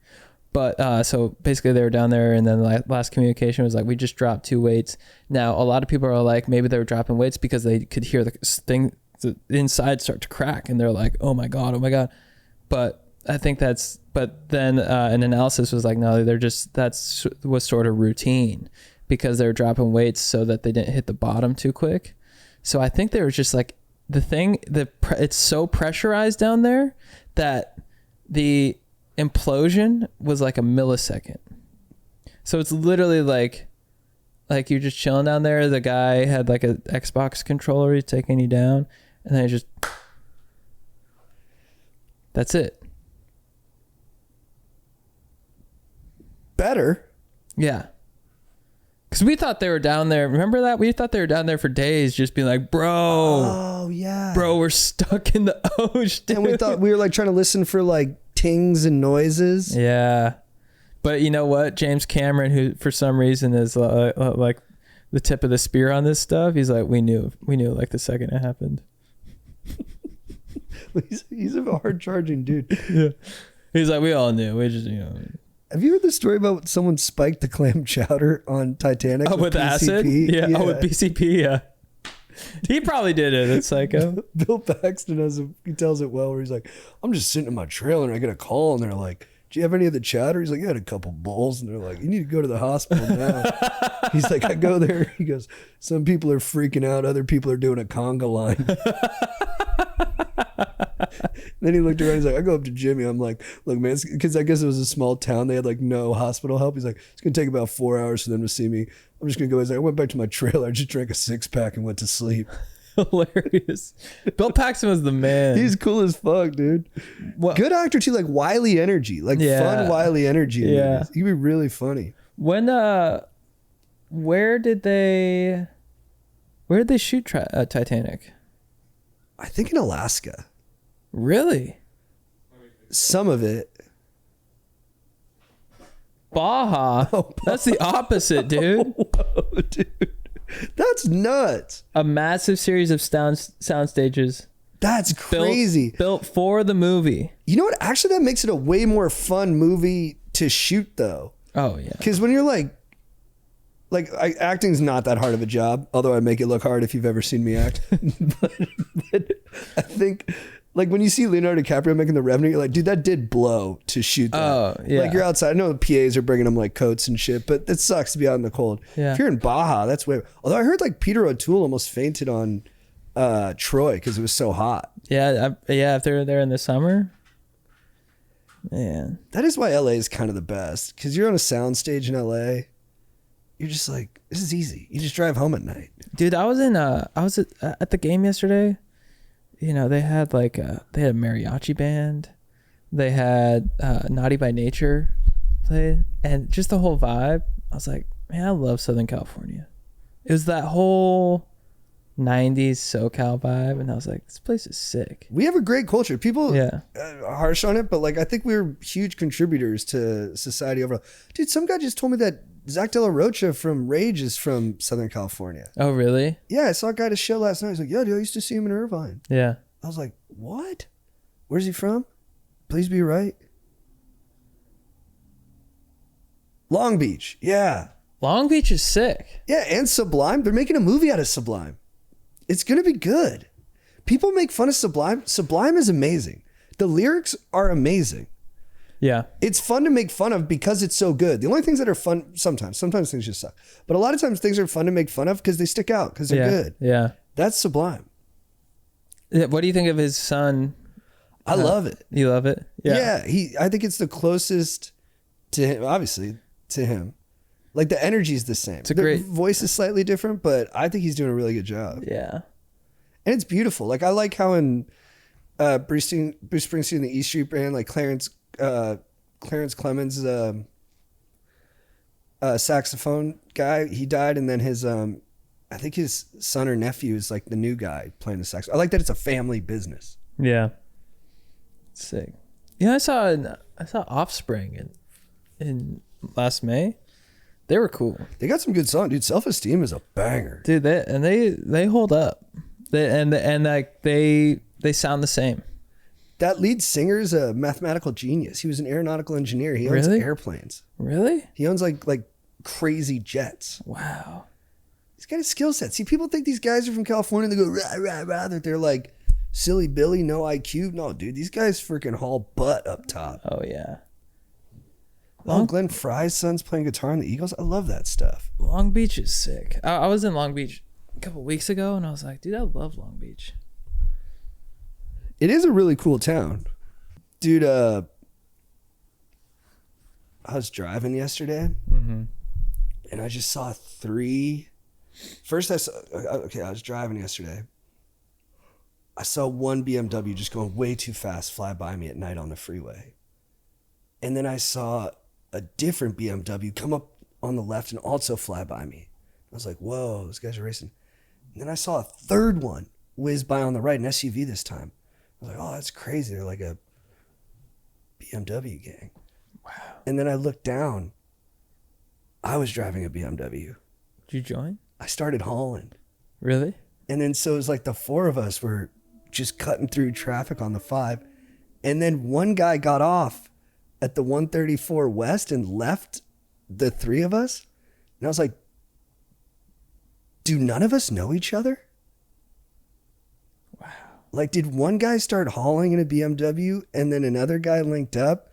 But so basically they were down there, and then the last communication was like, we just dropped 2 weights. Now a lot of people are like, maybe they were dropping weights because they could hear the inside start to crack, and they're like, oh my god. But I think but then an analysis was like, no, was sort of routine because they were dropping weights so that they didn't hit the bottom too quick. So I think there was just like it's so pressurized down there that the implosion was like a millisecond. So it's literally like you're just chilling down there. The guy had like a Xbox controller, he's taking you down, and then that's it. Better. Yeah. Because we thought they were down there. Remember that? We thought they were down there for days just being like, bro. Oh, yeah. Bro, we're stuck in the ocean. And we thought we were like trying to listen for like tings and noises. Yeah. But you know what? James Cameron, who for some reason is like the tip of the spear on this stuff, he's like, we knew like the second it happened. He's a hard charging dude. Yeah. He's like, we all knew. We just, Have you heard the story about someone spiked the clam chowder on Titanic? with PCP? acid? Yeah. Oh, with BCP, yeah. He probably did it. It's psycho. Bill Paxton he tells it well, where he's like, I'm just sitting in my trailer and I get a call and they're like, do you have any of the chowder? He's like, I had a couple bowls. And they're like, you need to go to the hospital now. He's like, I go there. He goes, some people are freaking out. Other people are doing a conga line. Then he looked around. He's like, I go up to Jimmy. I'm like, look, man, because I guess it was a small town. They had like no hospital help. He's like, it's going to take about 4 hours for them to see me. I'm just going to go. He's like, I went back to my trailer. I just drank a 6-pack and went to sleep. Hilarious. Bill Paxton was the man. He's cool as fuck, dude. What? Good actor too, like wily energy, like fun wily energy. Yeah. He'd be really funny. When where did they shoot Titanic? I think in Alaska. Really? Some of it. Baja. That's the opposite, dude. Whoa, dude. That's nuts. A massive series of sound stages. That's crazy. Built for the movie. You know what? Actually, that makes it a way more fun movie to shoot, though. Oh yeah. Because when you're like acting's not that hard of a job. Although I make it look hard if you've ever seen me act. but I think. Like when you see Leonardo DiCaprio making The Revenant, you're like, dude, that did blow to shoot that. Oh, yeah. Like you're outside. I know the PAs are bringing them like coats and shit, but it sucks to be out in the cold. Yeah. If you're in Baja, that's way. Although I heard like Peter O'Toole almost fainted on Troy because it was so hot. Yeah, if they're there in the summer. Man. That is why LA is kind of the best, because you're on a soundstage in LA. You're just like, this is easy. You just drive home at night. Dude, I was at the game yesterday. You know, they had a mariachi band. They had Naughty by Nature played, and just the whole vibe. I was like, man, I love Southern California. It was that whole 90s SoCal vibe, and I was like, this place is sick. We have a great culture. People Yeah. are harsh on it, but like I think we're huge contributors to society overall. Dude, some guy just told me that Zach De La Rocha from Rage is from Southern California. Oh, really? Yeah, I saw a guy at a show last night. He's like, yeah, dude, I used to see him in Irvine. Yeah. I was like, what? Where's he from? Please be right. Long Beach. Yeah. Long Beach is sick. Yeah, and Sublime. They're making a movie out of Sublime. It's going to be good. People make fun of Sublime. Sublime is amazing. The lyrics are amazing. Yeah. It's fun to make fun of because it's so good. The only things that are fun, sometimes things just suck. But a lot of times things are fun to make fun of because they stick out, because they're good. Yeah. That's Sublime. Yeah. What do you think of his son? I love it. You love it? Yeah. I think it's the closest to him, obviously, to him. Like the energy is the same. It's a the great voice is slightly different, but I think he's doing a really good job. Yeah. And it's beautiful. Like I like how in Bruce Springsteen, the E Street Band, like Clarence Clemens, saxophone guy, he died, and then his I think his son or nephew is like the new guy playing the saxophone. I like that it's a family business. Yeah. Sick. Yeah, I saw Offspring in last May. They were cool. They got some good songs, dude. Self-Esteem is a banger, Dude, they hold up. They sound the same. That lead singer is a mathematical genius. He was an aeronautical engineer. He owns Really? airplanes. Really? He owns like crazy jets. Wow. He's got a skill set. See, people think these guys are from California. They go rah rah rah. That they're like silly Billy, no IQ. No, dude, these guys freaking haul butt up top. Oh yeah. Oh, Glenn Fry's son's playing guitar in the Eagles. I love that stuff. Long Beach is sick. I was in Long Beach a couple weeks ago, and I was like, dude, I love Long Beach. It is a really cool town, dude. I was driving yesterday, and I just saw three. First, I was driving yesterday. I saw one BMW just going way too fast fly by me at night on the freeway. And then I saw a different BMW come up on the left and also fly by me. I was like, whoa, those guys are racing. And then I saw a third one whiz by on the right, an SUV this time. I was like, oh, that's crazy. They're like a BMW gang. Wow. And then I looked down. I was driving a BMW. Did you join? I started hauling. Really? And then so it was like the four of us were just cutting through traffic on the 5. And then one guy got off at the 134 West and left the three of us. And I was like, do none of us know each other? Wow. Like, did one guy start hauling in a BMW and then another guy linked up?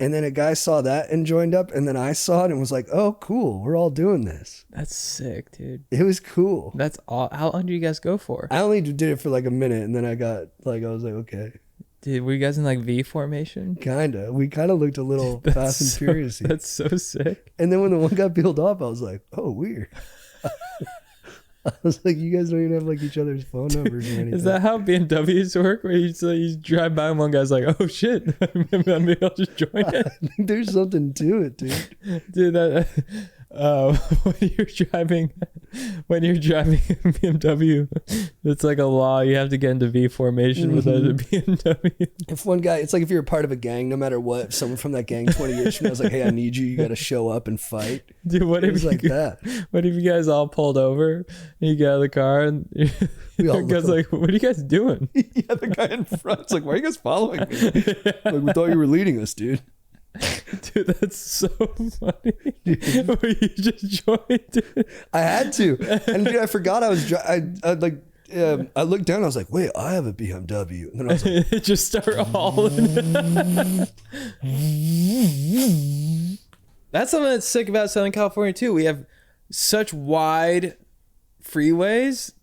And then a guy saw that and joined up, and then I saw it and was like, oh, cool. We're all doing this. That's sick, dude. It was cool. That's all. How long do you guys go for? I only did it for like a minute, and then I was like, okay. Dude, were you guys in like V formation? Kinda. We kind of looked a little Fast and Furious. That's so sick. And then when the one got peeled off, I was like, oh, weird. I was like, you guys don't even have like each other's phone numbers or anything. Is that how BMWs work? Where you drive by and one guy's like, oh shit, maybe I'll just join it. I think there's something to it, dude. Dude, that when you're driving a BMW, it's like a law. You have to get into V formation with a BMW. If one guy, it's like if you're a part of a gang, no matter what, if someone from that gang 20 years from now is like, hey, I need you, you got to show up and fight. Dude, what if like that? What if you guys all pulled over and you get out of the car and the guy's like, what are you guys doing? Yeah, the guy in front's like, why are you guys following me? Like, we thought you were leading us, dude. Dude, that's so funny. Where you just joined. Dude. I had to, and dude, I forgot I was. I looked down. I was like, "Wait, I have a BMW." And then I was like, "Just start hauling." That's something that's sick about Southern California too. We have such wide freeways.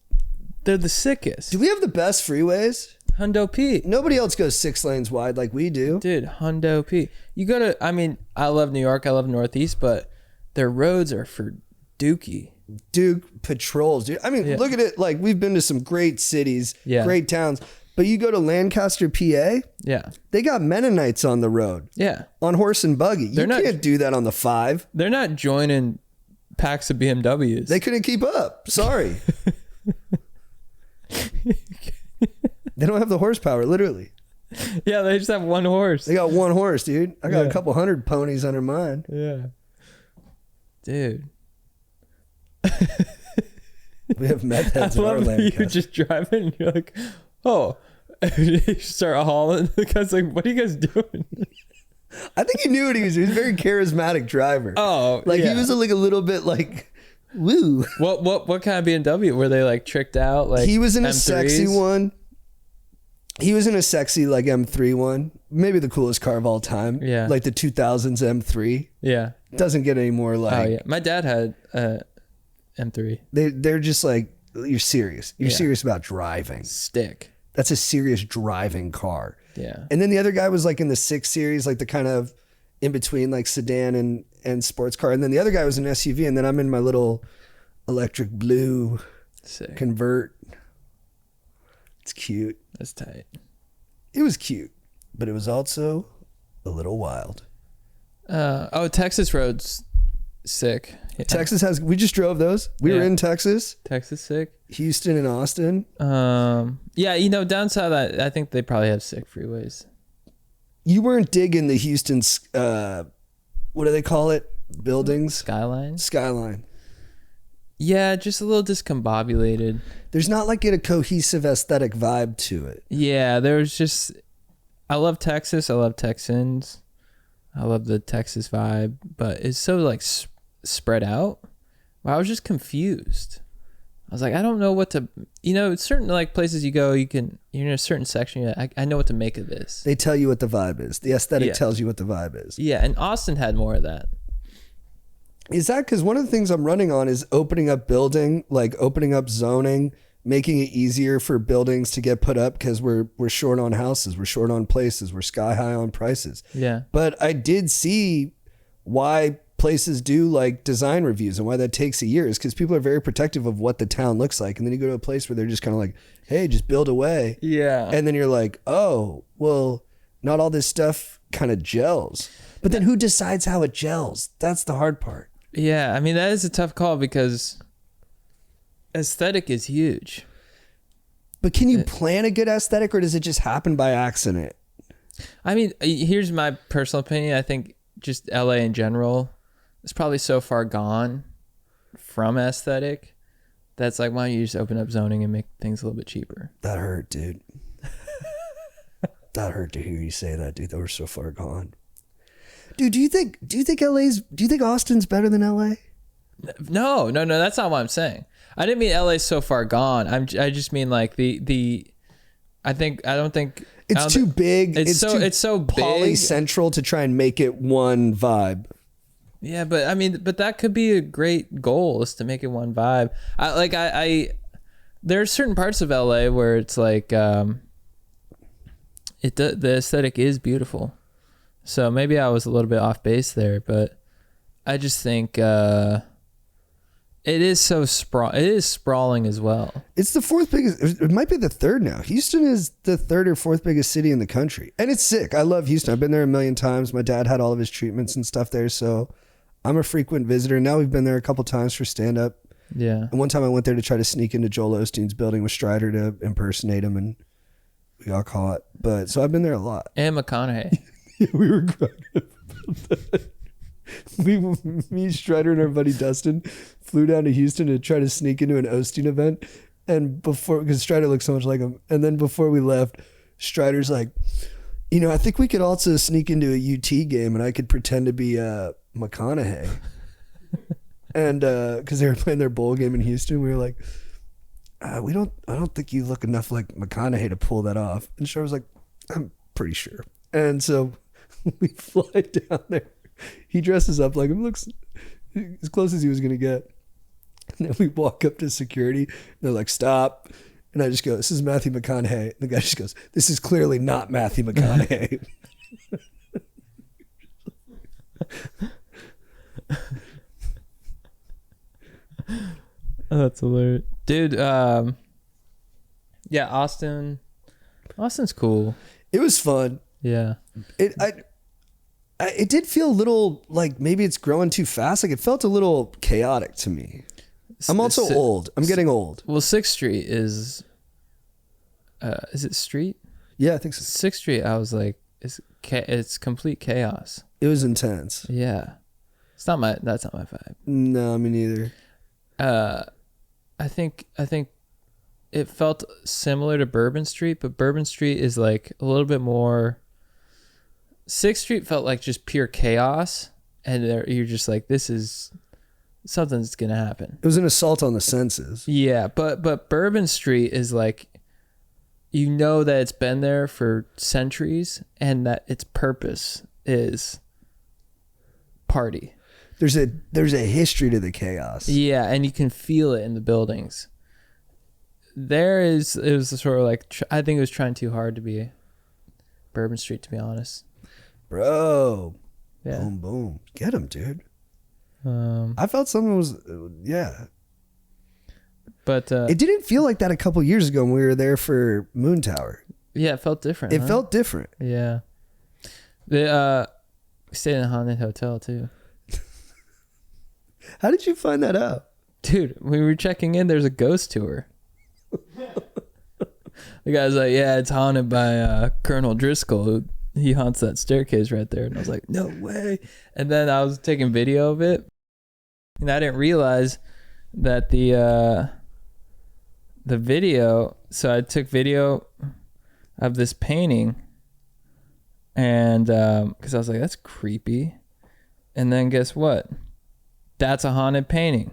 They're the sickest. do we have the best freeways? Hundo P. Nobody else goes 6 lanes wide like we do. Dude, Hundo P. You go to, I mean, I love New York. I love Northeast, but their roads are for dookie. Duke patrols, dude. I mean, look at it. Like, we've been to some great cities, great towns. But you go to Lancaster, PA. Yeah. They got Mennonites on the road. Yeah. On horse and buggy. You can't do that on the 5. They're not joining packs of BMWs. They couldn't keep up. Sorry. They don't have the horsepower, literally. Yeah, they just have one horse. They got one horse, dude. I got a couple hundred ponies under mine. Yeah. Dude. We have meth I heads in our love that land. you're just driving and you're like, oh. You start hauling. The guy's like, what are you guys doing? I think he knew what he was doing. He's a very charismatic driver. Oh, like yeah. he was like a little bit like, woo. What kind of BMW? Were they like tricked out? Like He was in a M3s? sexy one. He was in a sexy like M3 one. Maybe the coolest car of all time. Yeah. Like the 2000s M3. Yeah. Doesn't get any more like. Oh yeah. My dad had M3 They're just like, you're serious. You're Yeah. serious about driving. stick. That's a serious driving car. Yeah. And then the other guy was like in the 6 Series, like the kind of in between like sedan and sports car. And then the other guy was an SUV. And then I'm in my little electric blue Sick. convert. It's cute. That's tight. It was cute, but it was also a little wild. Texas roads, sick. Yeah. Texas has, we just drove those. We were Yeah. in Texas, Texas sick. Houston and Austin. Yeah, down south, I think they probably have sick freeways. You weren't digging the Houston's, what do they call it? Buildings? Skylines. Skyline. Yeah, just a little discombobulated. There's not like a cohesive aesthetic vibe to it. Yeah, there's just. I love Texas. I love Texans. I love the Texas vibe, but it's so like spread out. I was just confused. I was like, I don't know what to. Certain like places you go, you're in a certain section. You're like, I know what to make of this. They tell you what the vibe is. The aesthetic Yeah. tells you what the vibe is. Yeah, and Austin had more of that. Is that because one of the things I'm running on is opening up zoning, making it easier for buildings to get put up because we're short on houses, we're short on places, we're sky high on prices. Yeah. But I did see why places do like design reviews and why that takes a year is because people are very protective of what the town looks like. And then you go to a place where they're just kind of like, hey, just build away. Yeah. And then you're like, oh, well, not all this stuff kind of gels. But then who decides how it gels? That's the hard part. Yeah, I mean, that is a tough call because aesthetic is huge. But can you plan a good aesthetic or does it just happen by accident? I mean, here's my personal opinion. I think just LA in general is probably so far gone from aesthetic that's like, why don't you just open up zoning and make things a little bit cheaper? That hurt, dude. That hurt to hear you say that, dude. That we're so far gone. Dude, do you think Austin's better than LA? No, that's not what I'm saying. I didn't mean LA's so far gone. I just mean like the I don't think It's too big. It's so big. polycentral to try and make it one vibe. Yeah, but I mean, that could be a great goal, is to make it one vibe. I there are certain parts of LA where it's like the aesthetic is beautiful. So maybe I was a little bit off base there, but I just think it is so it is sprawling as well. It's the fourth biggest. It might be the third now. Houston is the third or fourth biggest city in the country. And it's sick. I love Houston. I've been there a million times. My dad had all of his treatments and stuff there. So I'm a frequent visitor. Now we've been there a couple times for stand up. Yeah. And one time I went there to try to sneak into Joel Osteen's building with Strider to impersonate him, and we got caught. But so I've been there a lot. And McConaughey. We were crying about that. Me, Strider, and our buddy Dustin flew down to Houston to try to sneak into an Osteen event. And because Strider looks so much like him. And then before we left, Strider's like, I think we could also sneak into a UT game and I could pretend to be McConaughey. And because they were playing their bowl game in Houston, we were like, I don't think you look enough like McConaughey to pull that off. And Strider was like, I'm pretty sure. And so we fly down there. He dresses up like him, looks as close as he was going to get. And then we walk up to security. And they're like, stop. And I just go, this is Matthew McConaughey. And the guy just goes, this is clearly not Matthew McConaughey. Oh, that's hilarious. Dude, yeah, Austin's cool. It was fun. Yeah. It did feel a little like maybe it's growing too fast. Like it felt a little chaotic to me. I'm also old. I'm getting old. Well, 6th Street is it street? Yeah, I think so. 6th Street, I was like, it's complete chaos. It was intense. Yeah. That's not my vibe. No, me neither. I think it felt similar to Bourbon Street, but Bourbon Street is like a little bit more. 6th Street felt like just pure chaos, and you're just like, this is something's gonna happen. It was an assault on the senses. Yeah, but Bourbon Street is like, you know that it's been there for centuries, and that its purpose is party. There's a history to the chaos. Yeah, and you can feel it in the buildings. It was sort of like, I think it was trying too hard to be Bourbon Street, to be honest. Bro. Yeah. Boom, boom. Get him, dude. Um, I felt something was, yeah. but It didn't feel like that a couple years ago when we were there for Moon Tower. yeah, it felt different. It felt different. Yeah. We stayed in a haunted hotel too. How did you find that out? Dude, when we were checking in, there's a ghost tour. The guy's like, yeah, it's haunted by Colonel Driscoll. He haunts that staircase right there. And I was like, no way. And then I was taking video of it, and I didn't realize that the video. So I took video of this painting, and because I was like, that's creepy. And then guess what? That's a haunted painting.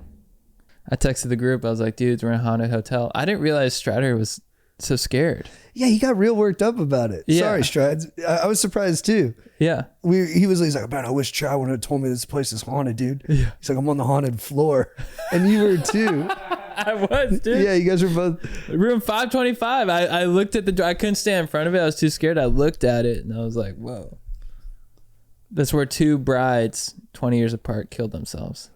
I texted the group. I was like, dudes, we're in a haunted hotel. I didn't realize Strider was so scared. Yeah, he got real worked up about it. Yeah. Sorry, Strides. I was surprised too. Yeah. He's like, man, I wish Chad would have told me this place is haunted, dude. Yeah. He's like, I'm on the haunted floor. And you were too. I was, dude. Yeah, you guys were both. Room 525. I looked at the door. I couldn't stand in front of it. I was too scared. I looked at it, and I was like, whoa. That's where 2 brides, 20 years apart, killed themselves.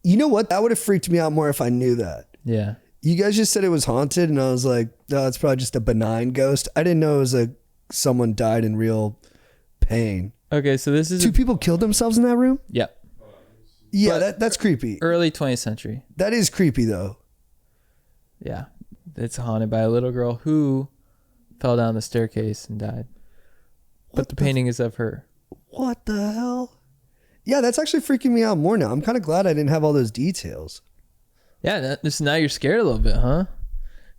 You know what? That would have freaked me out more if I knew that. Yeah. You guys just said it was haunted, and I was like, no, it's probably just a benign ghost. I didn't know it was someone died in real pain. Okay, so this is 2 people killed themselves in that room? yeah, Yeah, that's creepy. early 20th century. That is creepy, though. Yeah. It's haunted by a little girl who fell down the staircase and died. But the painting is of her. What the hell? Yeah, that's actually freaking me out more now. I'm kind of glad I didn't have all those details. Yeah, now you're scared a little bit, huh?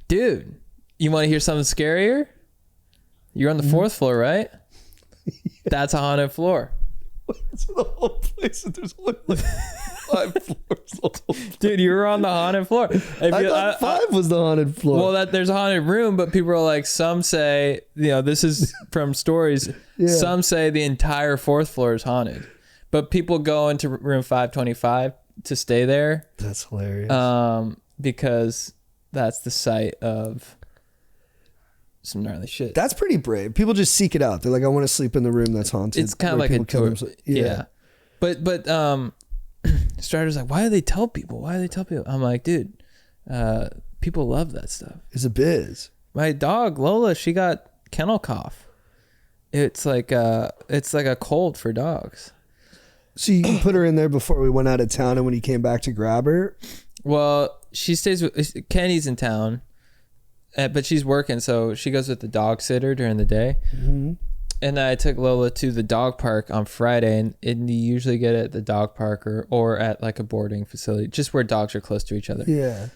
Dude, you want to hear something scarier? You're on the 4th floor, right? Yeah. That's a haunted floor. It's the whole place. There's only like 5 floors. Dude, you were on the haunted floor. I thought 5 was the haunted floor. Well, there's a haunted room, but people are like, some say, this is from stories. Yeah. Some say the entire 4th floor is haunted. But people go into room 525 to stay there. That's hilarious. Because that's the site of some gnarly shit. That's pretty brave. People just seek it out. They're like, I want to sleep in the room that's haunted. It's kind of like a tour. Yeah. But Strider's like, why do they tell people? I'm like, dude, people love that stuff. It's a biz. My dog Lola, she got kennel cough. It's like a cold for dogs. So you put her in there before we went out of town, and when you came back to grab her? Well, she stays with Kenny's in town, but she's working, so she goes with the dog sitter during the day. Mm-hmm. And I took Lola to the dog park on Friday, and you usually get it at the dog park or at like a boarding facility, just where dogs are close to each other. Yeah.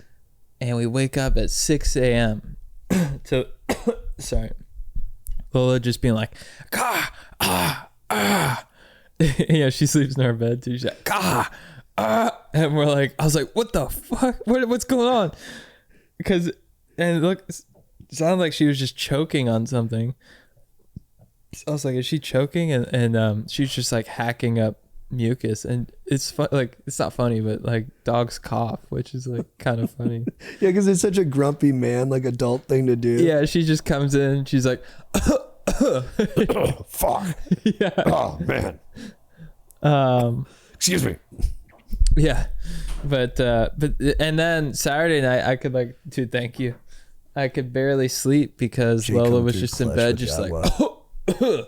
And we wake up at 6 a.m. to sorry, Lola just being like, yeah, she sleeps in our bed too. She's like, and we're like, I was like, what the fuck? What's going on? And it sounded like she was just choking on something. I was like, is she choking? And she's just like hacking up mucus, and it's like, it's not funny, but like dogs cough, which is like kind of funny. Yeah, because it's such a grumpy man, like adult thing to do. Yeah, she just comes in, she's like, fuck. yeah. Oh man. Excuse me. Yeah, but and then Saturday night I could like, dude, thank you. I could barely sleep because Jay Lola come was through just in clutch bed, with just like, Jaguar.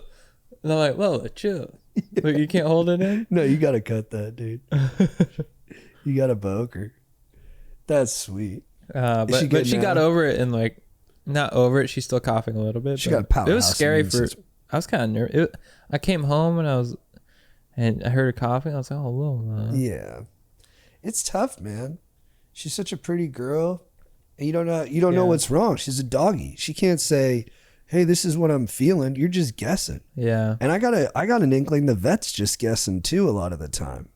and I'm like, Lola, chill. Like, you can't hold it in. No, you gotta cut that, dude. You gotta boke her. That's sweet. But she got over it, and like, not over it. She's still coughing a little bit. She but got powerhouse. It was scary I was kind of nervous. I came home and I And I heard her coughing. I was like, oh, Lola. Yeah. It's tough, man. She's such a pretty girl. And you don't know what's wrong. She's a doggy. She can't say, hey, this is what I'm feeling. You're just guessing. Yeah. And I got an inkling the vet's just guessing too a lot of the time.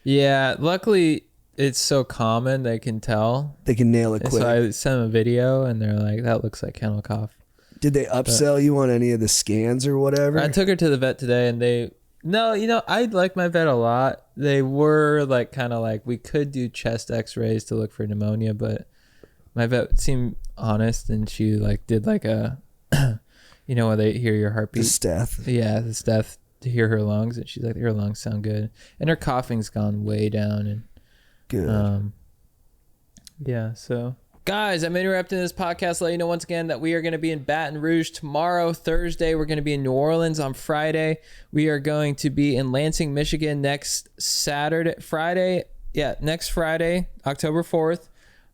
Yeah. Luckily, it's so common they can tell. They can nail it And quick. so I sent them a video, and they're like, that looks like kennel cough. Did they upsell you on any of the scans or whatever? I took her to the vet today, and I like my vet a lot. They were like kind of like, we could do chest x-rays to look for pneumonia, but my vet seemed honest, and she like did like a, when they hear your heartbeat. The steth. Yeah, the steth to hear her lungs, and she's like, her lungs sound good. And her coughing's gone way down, and Good. yeah, so guys, I'm interrupting this podcast to let you know once again that we are going to be in Baton Rouge tomorrow, Thursday. We're going to be in New Orleans on Friday. We are going to be in Lansing, Michigan next Friday, October 4th.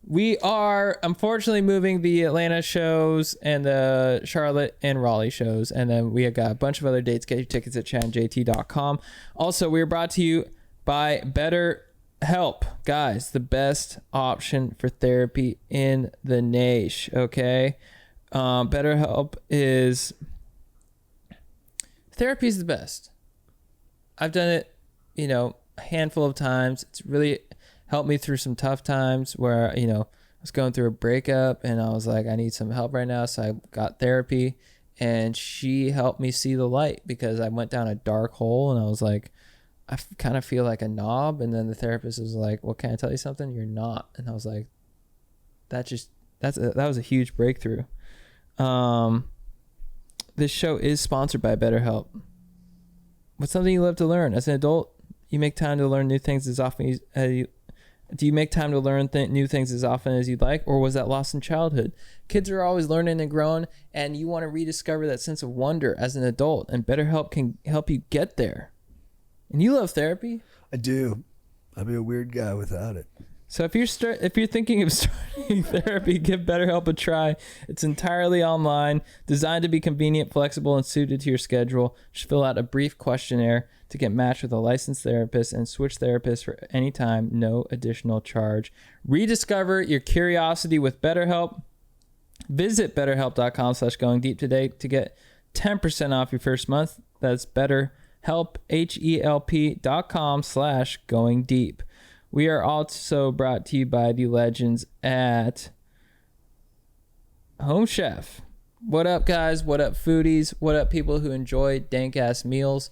We are unfortunately moving the Atlanta shows and the Charlotte and Raleigh shows. And then we have got a bunch of other dates. Get your tickets at chadandjt.com. Also, we are brought to you by BetterHelp. Guys, the best option for therapy in the nation. Okay. BetterHelp is... Therapy is the best. I've done it, a handful of times. It's really helped me through some tough times where, I was going through a breakup and I was like, I need some help right now. So I got therapy, and she helped me see the light because I went down a dark hole and I was like, I kind of feel like a knob. And then the therapist was like, well, can I tell you something? You're not. And I was like, that was a huge breakthrough. This show is sponsored by BetterHelp. What's something you love to learn? As an adult, you make time to learn new things as often as you... Do you make time to learn new things as often as you'd like, or was that lost in childhood? Kids are always learning and growing, and you want to rediscover that sense of wonder as an adult, and BetterHelp can help you get there. And you love therapy? I do. I'd be a weird guy without it. So if you're thinking of starting therapy, give BetterHelp a try. It's entirely online, designed to be convenient, flexible, and suited to your schedule. Just fill out a brief questionnaire to get matched with a licensed therapist and switch therapists for any time, no additional charge. Rediscover your curiosity with BetterHelp. Visit betterhelp.com/goingdeep today to get 10% off your first month. That's BetterHelp, HELP.com/goingdeep. We are also brought to you by the legends at Home Chef. What up, guys? What up, foodies? What up, people who enjoy dank-ass meals?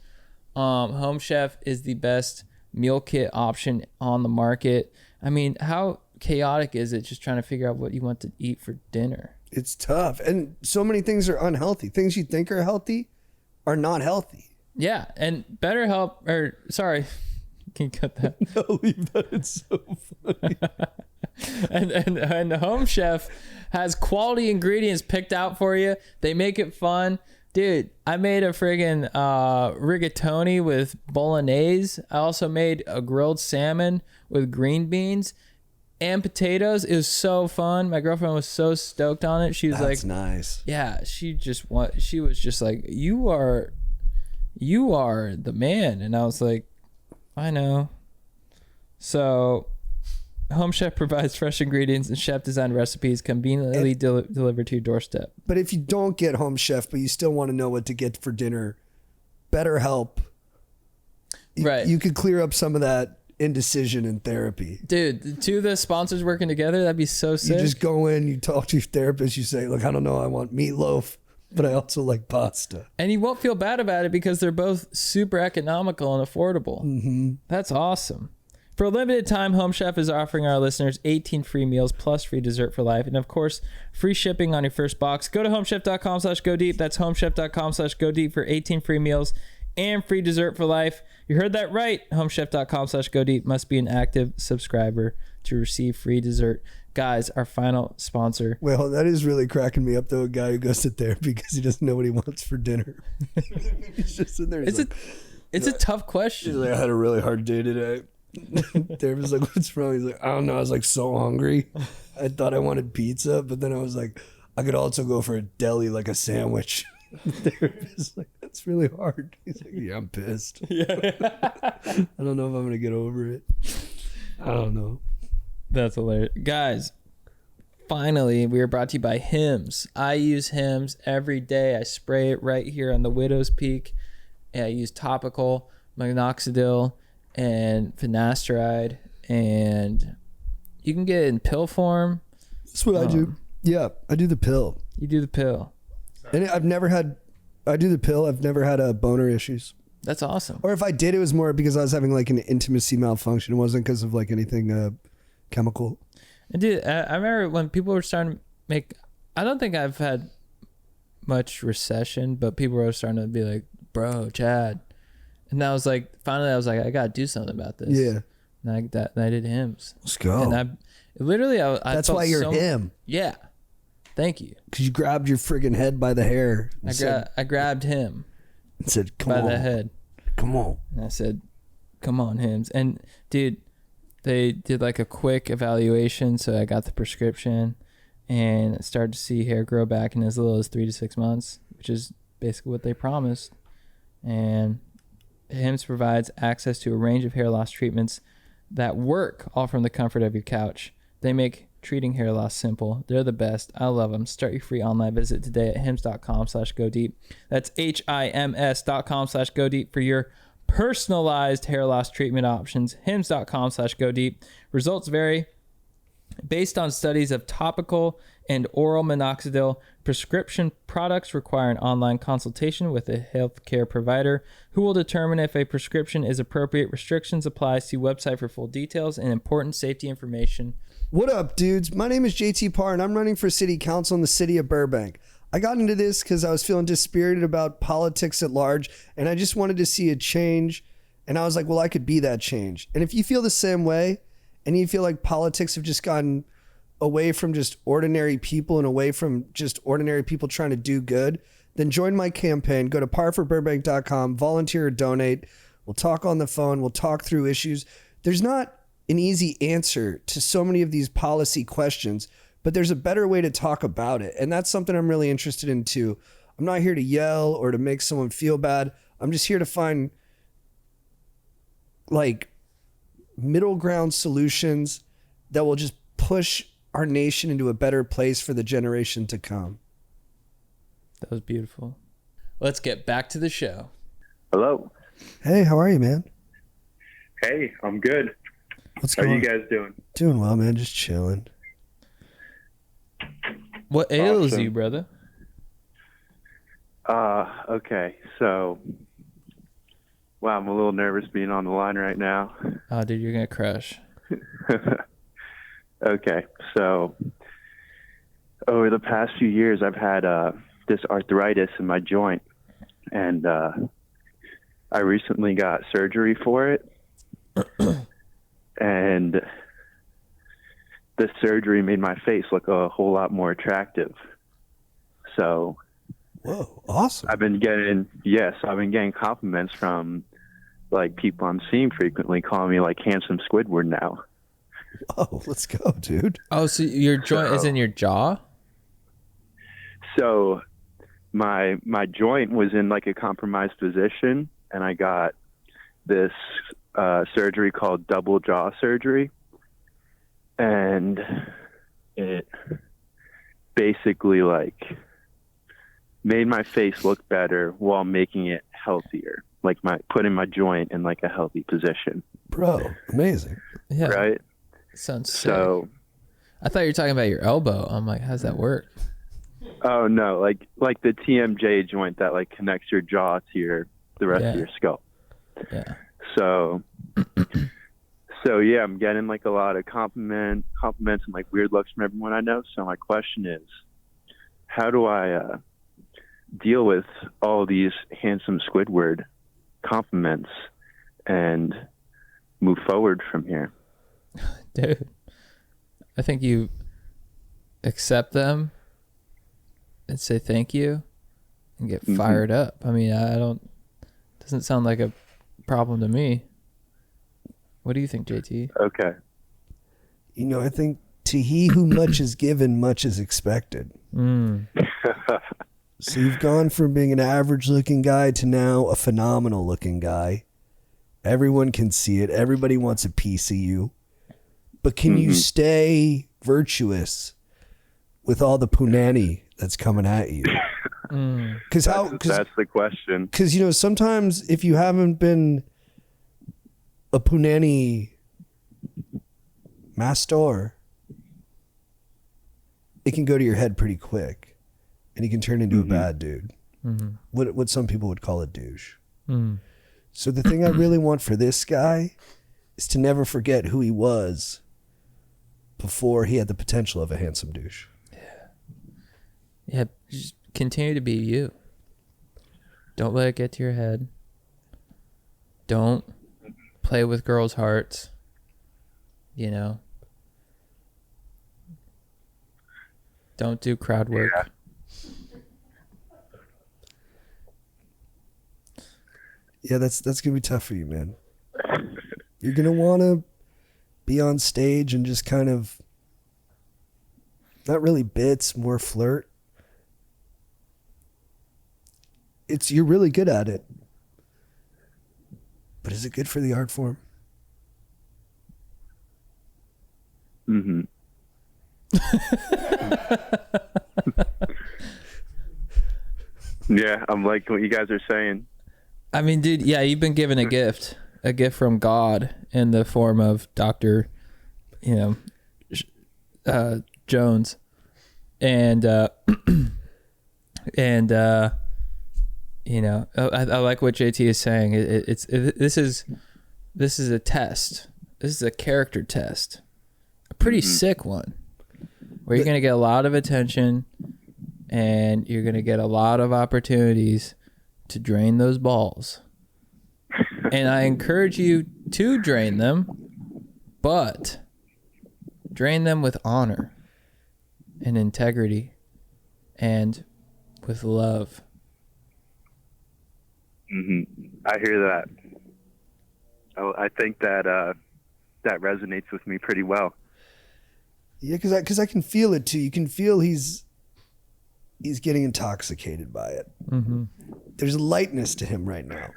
Home Chef is the best meal kit option on the market. I mean, how chaotic is it just trying to figure out what you want to eat for dinner? It's tough. And so many things are unhealthy. Things you think are healthy are not healthy. Yeah, and can you cut that? No, leave that. It's so funny. and Home Chef has quality ingredients picked out for you. They make it fun. Dude, I made a friggin' rigatoni with bolognese. I also made a grilled salmon with green beans and potatoes. It was so fun. My girlfriend was so stoked on it. She was That's like, nice. yeah, she was just like, you are the man. And I was like, I know. So Home Chef provides fresh ingredients and chef-designed recipes conveniently delivered to your doorstep. But if you don't get Home Chef, but you still want to know what to get for dinner, BetterHelp. Right. You could clear up some of that indecision in therapy. Dude, two of the sponsors working together, that'd be so sick. You just go in, you talk to your therapist, you say, look, I don't know, I want meatloaf, but I also like pasta. And you won't feel bad about it because they're both super economical and affordable. Mm-hmm. That's awesome. For a limited time, Home Chef is offering our listeners 18 free meals plus free dessert for life. And of course, free shipping on your first box. Go to homechef.com/go-deep. That's homechef.com/go-deep for 18 free meals and free dessert for life. You heard that right. Homechef.com/go-deep. Must be an active subscriber to receive free dessert. Guys, our final sponsor. Well, that is really cracking me up, though, a guy who goes to therapy because he doesn't know what he wants for dinner. He's just sitting there. It's a tough question. He's like, I had a really hard day today. Therapist's like, what's wrong? He's like, I don't know. I was like so hungry. I thought I wanted pizza, but then I was like, I could also go for a deli, like a sandwich. Therapist's like, It's really hard. He's like, yeah, I'm pissed. Yeah. I don't know if I'm gonna get over it. I don't know. That's hilarious. Guys, finally, we are brought to you by Hims. I use Hims every day. I spray it right here on the widow's peak. And I use topical minoxidil and finasteride, and you can get it in pill form. That's what I do. Yeah, I do the pill. You do the pill. And I do the pill. I've never had boner issues. That's awesome. Or if I did, it was more because I was having like an intimacy malfunction. It wasn't because of like anything chemical. And dude, I remember when people were starting to make, I don't think I've had much recession, but people were starting to be like, bro, Chad. And I was like, finally, I was like, I got to do something about this. Yeah. And I did Hims. Let's go. And I That's felt why you're him. Yeah. Thank you. Because you grabbed your friggin' head by the hair. I grabbed him and said, come by on. the head. Come on. And I said, come on, Hims. And dude, they did like a quick evaluation. So I got the prescription and I started to see hair grow back in as little as 3 to 6 months, which is basically what they promised. And Hims provides access to a range of hair loss treatments that work all from the comfort of your couch. They make treating hair loss simple. They're the best. I love them. Start your free online visit today at hims.com/go deep. That's HIMS.com/go deep for your personalized hair loss treatment options. hims.com/go deep. Results vary based on studies of topical and oral minoxidil. Prescription products require an online consultation with a healthcare provider who will determine if a prescription is appropriate. Restrictions apply. See website for full details and important safety information. What up, dudes? My name is JT Parr, and I'm running for city council in the city of Burbank. I got into this because I was feeling dispirited about politics at large, and I just wanted to see a change. And I was like, well, I could be that change. And if you feel the same way, and you feel like politics have just gotten away from just ordinary people and away from just ordinary people trying to do good, then join my campaign. Go to parforburbank.com, volunteer or donate. We'll talk on the phone. We'll talk through issues. There's not an easy answer to so many of these policy questions, but there's a better way to talk about it. And that's something I'm really interested in too. I'm not here to yell or to make someone feel bad. I'm just here to find like middle ground solutions that will just push our nation into a better place for the generation to come. That was beautiful. Let's get back to the show. Hello. Hey, how are you, man? Hey, I'm good. What's How are going you on? guys doing? Doing well, man. Just chilling. What ails Awesome. you, brother? Okay. So, wow, I'm a little nervous being on the line right now. Oh, dude, you're going to crush. Okay. So, over the past few years, I've had this arthritis in my joint, and I recently got surgery for it. And the surgery made my face look a whole lot more attractive. So, Whoa, awesome. I've been getting compliments from like people I'm seeing frequently, calling me like handsome Squidward now. Oh, let's go, dude. Oh, so your joint is in your jaw? So my joint was in like a compromised position, and I got this surgery called double jaw surgery, and it basically like made my face look better while making it healthier, like putting my joint in like a healthy position. Bro, amazing. Yeah. Right. Sounds sick. So, I thought you were talking about your elbow. I'm like, how's that work? oh no, like the TMJ joint that like connects your jaw to the rest of your skull. Yeah. So yeah, I'm getting like a lot of compliments and like weird looks from everyone I know. So my question is, how do I deal with all these handsome Squidward compliments and move forward from here? Dude, I think you accept them and say thank you and get fired up. I mean, doesn't sound like a problem to me. What do you think, JT? Okay. You know, I think to he who much is given, much is expected. So you've gone from being an average looking guy to now a phenomenal looking guy. Everyone can see it. Everybody wants a piece of you. But can you stay virtuous with all the punani that's coming at you? Because That's the question. Because, you know, sometimes if you haven't been a punani master, it can go to your head pretty quick. And he can turn into a bad dude. What some people would call a douche. So the thing I really want for this guy is to never forget who he was before he had the potential of a handsome douche. Yeah, just continue to be you. Don't let it get to your head. Don't play with girls' hearts. You know. Don't do crowd work. Yeah. Yeah, that's gonna be tough for you, man. You're gonna wanna be on stage and just kind of not really bits, more flirt. You're really good at it. But is it good for the art form? Yeah, I'm liking what you guys are saying. I mean, dude, yeah, you've been given a gift from God in the form of Dr. Jones. And, I like what JT is saying. This is a test. This is a character test, a pretty sick one, where you're going to get a lot of attention and you're going to get a lot of opportunities to drain those balls. And I encourage you to drain them, but drain them with honor and integrity and with love. I hear that. I think that that resonates with me pretty well. Yeah, because I can feel it too. You can feel he's getting intoxicated by it. There's a lightness to him right now.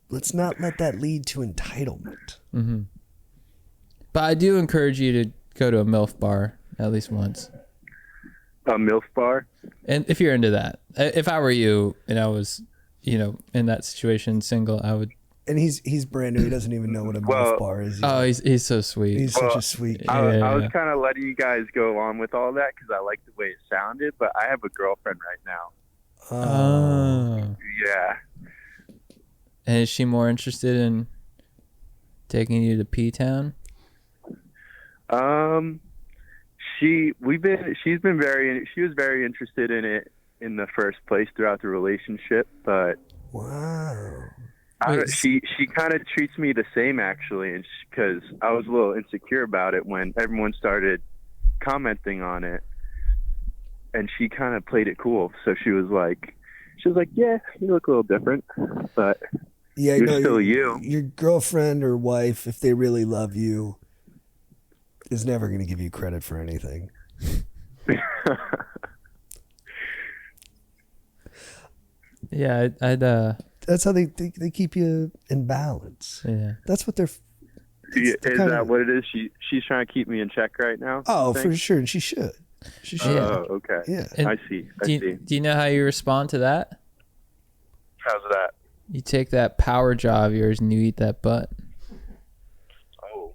Let's not let that lead to entitlement. But I do encourage you to go to a MILF bar at least once. A MILF bar? And if you're into that. If I were you and I was, in that situation, single, I would. And he's brand new. He doesn't even know what a MILF bar is. Oh, he's so sweet. He's such a sweet kid. I was kind of letting you guys go on with all that because I like the way it sounded, but I have a girlfriend right now. Oh. Yeah. And is she more interested in taking you to P-Town? She was very interested in it in the first place throughout the relationship, but wow. She kind of treats me the same actually, and because I was a little insecure about it when everyone started commenting on it, and she kind of played it cool. So she was like, "Yeah, you look a little different, but yeah, you're still you." Your girlfriend or wife, if they really love you, is never going to give you credit for anything. Yeah, I'd That's how they keep you in balance. Yeah. That's what they're. Is that what it is? She's trying to keep me in check right now? Oh, for sure. And she should. She should. Oh, okay. Yeah. And I see. Do you know how you respond to that? How's that? You take that power jaw of yours and you eat that butt. Oh.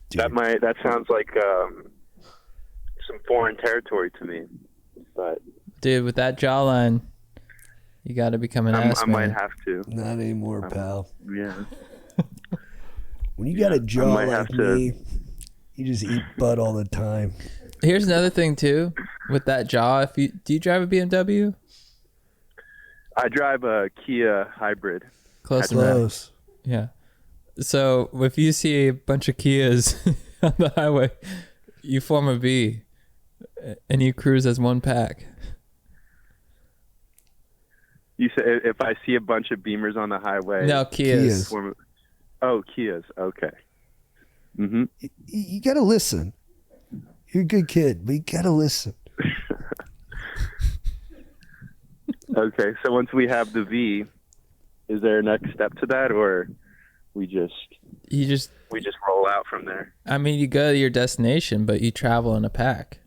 Dude. That sounds like some foreign territory to me. But Dude, with that jawline, you got to become an ass I man. might have to. Not anymore, pal. Yeah. When you got a jaw might like have to- me, you just eat butt all the time. Here's another thing too, with that jaw. Do you drive a BMW? I drive a Kia hybrid. Close enough. Close. Yeah. So if you see a bunch of Kias on the highway, you form a V, and you cruise as one pack. You say if I see a bunch of Beamers on the highway? No, Kias. Kias. Okay. You got to listen. You're a good kid, but you got to listen. Okay, so once we have the V, is there a next step to that, or we just roll out from there? I mean, you go to your destination, but you travel in a pack.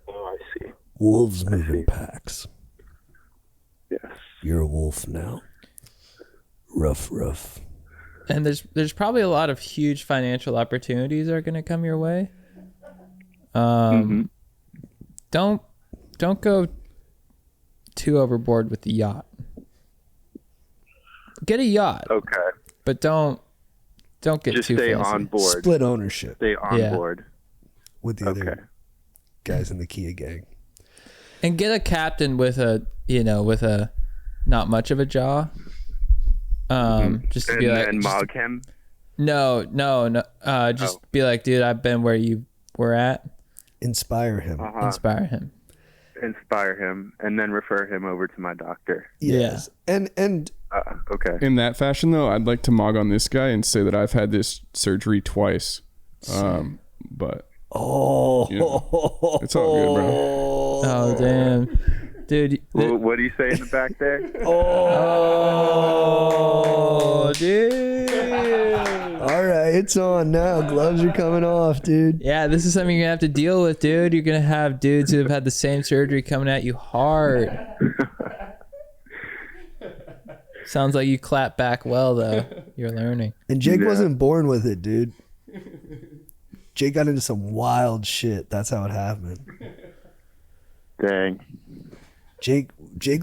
Oh, I see. Wolves move in packs. Yes. You're a wolf now. Rough. And there's probably a lot of huge financial opportunities that are going to come your way. Don't go too overboard with the yacht. Get a yacht. Okay. But don't get Just too stay fancy. on board. Split ownership Stay on Yeah. board. with the Okay. other guys in the Kia gang. And get a captain with a not much of a jaw. Just to And be like, then mog him. no. Just be like, dude, I've been where you were at. Inspire him. Inspire him. Inspire him, and then refer him over to my doctor. Yes. And Okay. In that fashion, though, I'd like to mog on this guy and say that I've had this surgery twice. But you know, it's all good, bro. Oh damn, dude. What do you say in the back there? Oh, dude. all right, it's on now. Gloves are coming off, dude. Yeah, this is something you're gonna have to deal with, dude. You're gonna have dudes who have had the same surgery coming at you hard. Sounds like you clap back well, though. You're learning. And Jake wasn't born with it, dude. Jake got into some wild shit. That's how it happened. Dang. Jake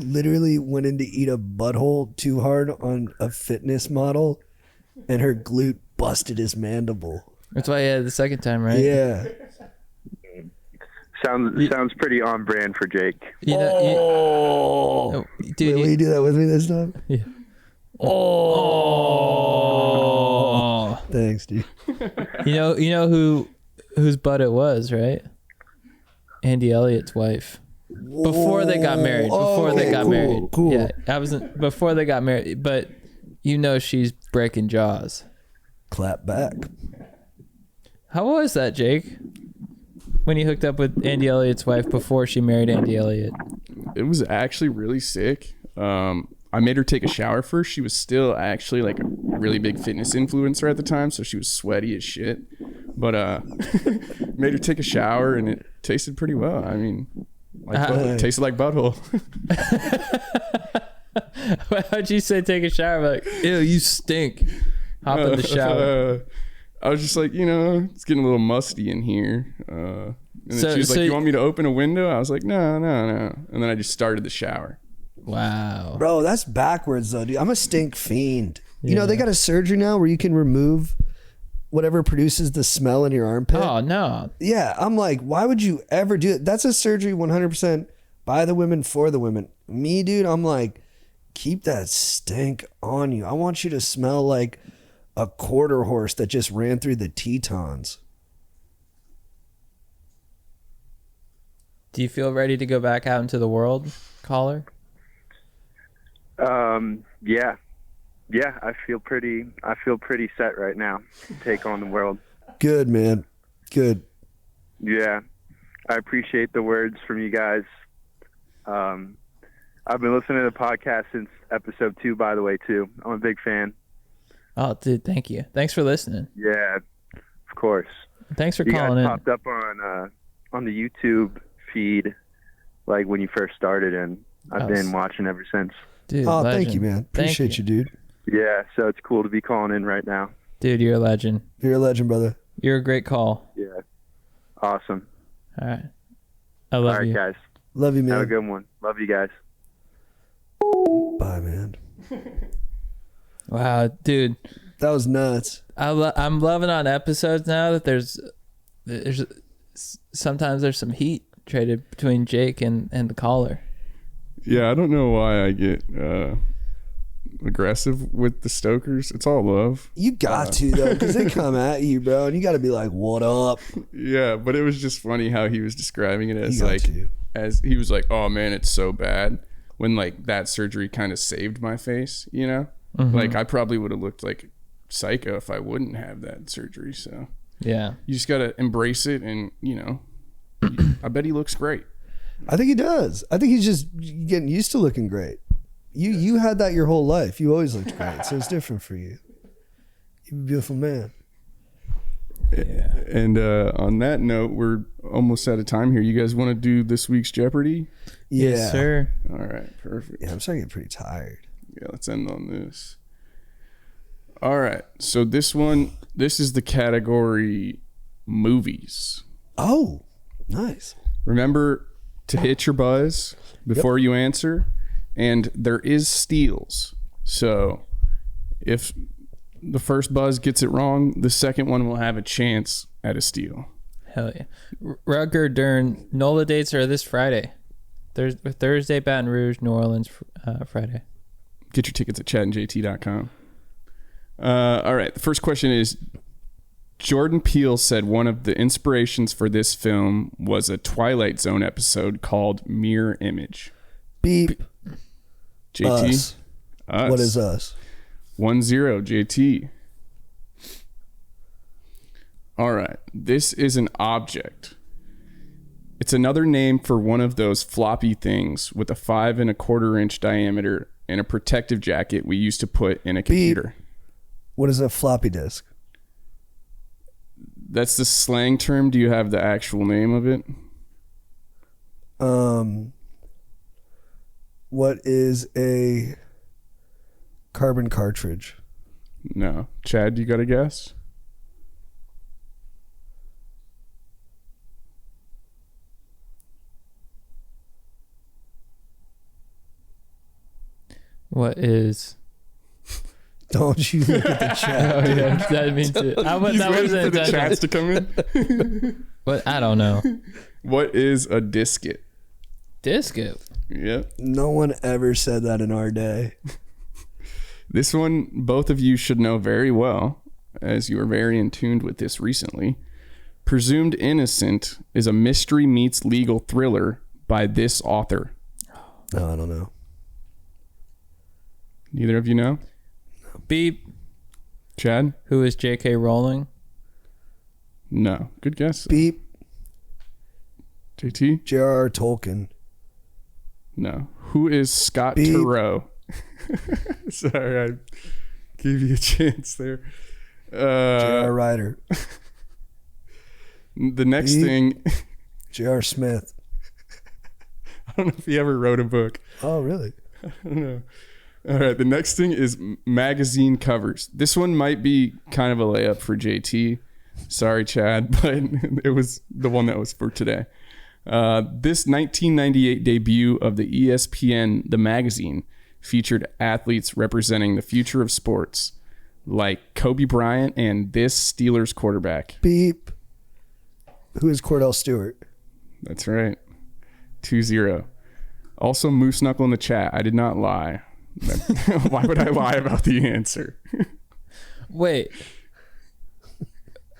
literally went in to eat a butthole too hard on a fitness model, and her glute busted his mandible. That's why you had it the second time, right? Yeah. Sounds pretty on brand for Jake. You know, dude. Will you do that with me this time? Yeah. Oh. Thanks, dude. You know whose butt it was, right? Andy Elliott's wife. Before they got married. Cool. Yeah, I wasn't before they got married, but she's breaking jaws. Clap back. How was that, Jake? When you hooked up with Andy Elliott's wife before she married Andy Elliott? It was actually really sick. I made her take a shower first. She was still actually like a really big fitness influencer at the time, so she was sweaty as shit. But made her take a shower, and it tasted pretty well. I mean, it tasted like butthole. How'd you say take a shower? Like, ew, you stink. Hop in the shower. I was just like, it's getting a little musty in here. And then she was like, you want me to open a window? I was like, no. And then I just started the shower. Wow. Bro, that's backwards though, dude. I'm a stink fiend. You know, they got a surgery now where you can remove whatever produces the smell in your armpit. Oh, no. Yeah, I'm like, why would you ever do it? That's a surgery 100% by the women, for the women. Me, dude, I'm like, keep that stink on you. I want you to smell like a quarter horse that just ran through the Tetons. Do you feel ready to go back out into the world, caller? Yeah, I feel pretty set right now to take on the world. Good, man. Good. Yeah. I appreciate the words from you guys. I've been listening to the podcast since episode 2, by the way, too. I'm a big fan. Oh, dude, thank you. Thanks for listening. Yeah, of course. Thanks for You calling guys in. popped up on the YouTube feed like when you first started, and I've been watching ever since. Dude, Oh, legend. thank you, man. Appreciate you, dude. Yeah, so it's cool to be calling in right now. Dude, you're a legend. You're a legend, brother. You're a great call. Yeah. Awesome. All right. I love All right, you. guys. Love you, man. Have a good one. Love you guys. Bye, man. Wow, dude. That was nuts. I'm loving on episodes now that there's sometimes there's some heat traded between Jake and the caller. Yeah, I don't know why I get aggressive with the Stokers. It's all love. You got to, though, because they come at you, bro, and you got to be like, what up? Yeah, but it was just funny how he was describing it as You got like, to. as he was like, oh man, it's so bad. When like that surgery kind of saved my face, Like I probably would have looked like psycho if I wouldn't have that surgery. So Yeah. you just got to embrace it, and I bet he looks great. I think he does. I think he's just getting used to looking great. You had that your whole life. You always looked great, so it's different for you. You're a beautiful man. Yeah. And on that note, we're almost out of time here. You guys want to do this week's Jeopardy? Yeah. Yes, sir. All right, perfect. Yeah, I'm starting to get pretty tired. Yeah, let's end on this. All right, so this is the category movies. Oh, nice. Remember to hit your buzz before you answer, and there is steals. So if the first buzz gets it wrong, the second one will have a chance at a steal. Hell yeah. Rutger Dern, NOLA dates are this Friday. Thursday, Baton Rouge, New Orleans, Friday. Get your tickets at chadandjt.com. All right, the first question is, Jordan Peele said one of the inspirations for this film was a Twilight Zone episode called Mirror Image. Beep. JT? Us. Us. What is us? 1-0, JT. All right, this is an object. It's another name for one of those floppy things with a 5 1/4 inch diameter and a protective jacket we used to put in a computer. What is a floppy disk? That's the slang term. Do you have the actual name of it? What is a carbon cartridge? No. Chad, you got a guess? What is... Don't you look at the chat. Oh, yeah. That means it. He's waiting for the chats to come in. But I don't know. What is a disket? Disket. Yep. No one ever said that in our day. This one, both of you should know very well, as you were very in tune with this recently. Presumed Innocent is a mystery meets legal thriller by this author. No, I don't know. Neither of you know? Beep. Chad? Who is J.K. Rowling? No. Good guess. Beep. JT? J.R.R. Tolkien. No. Who is Scott Beep. Turow? Sorry, I gave you a chance there. J.R. Ryder. The next Beep. thing, J.R. Smith. I don't know if he ever wrote a book. Oh, really? I don't know. All right, the next thing is magazine covers. This one might be kind of a layup for JT. Sorry, Chad, but it was the one that was for today. This 1998 debut of the ESPN The Magazine featured athletes representing the future of sports, like Kobe Bryant and this Steelers quarterback. Beep. Who is Cordell Stewart? That's right. 2-0. Also, Moose Knuckle in the chat. I did not lie. Why would I lie about the answer? Wait.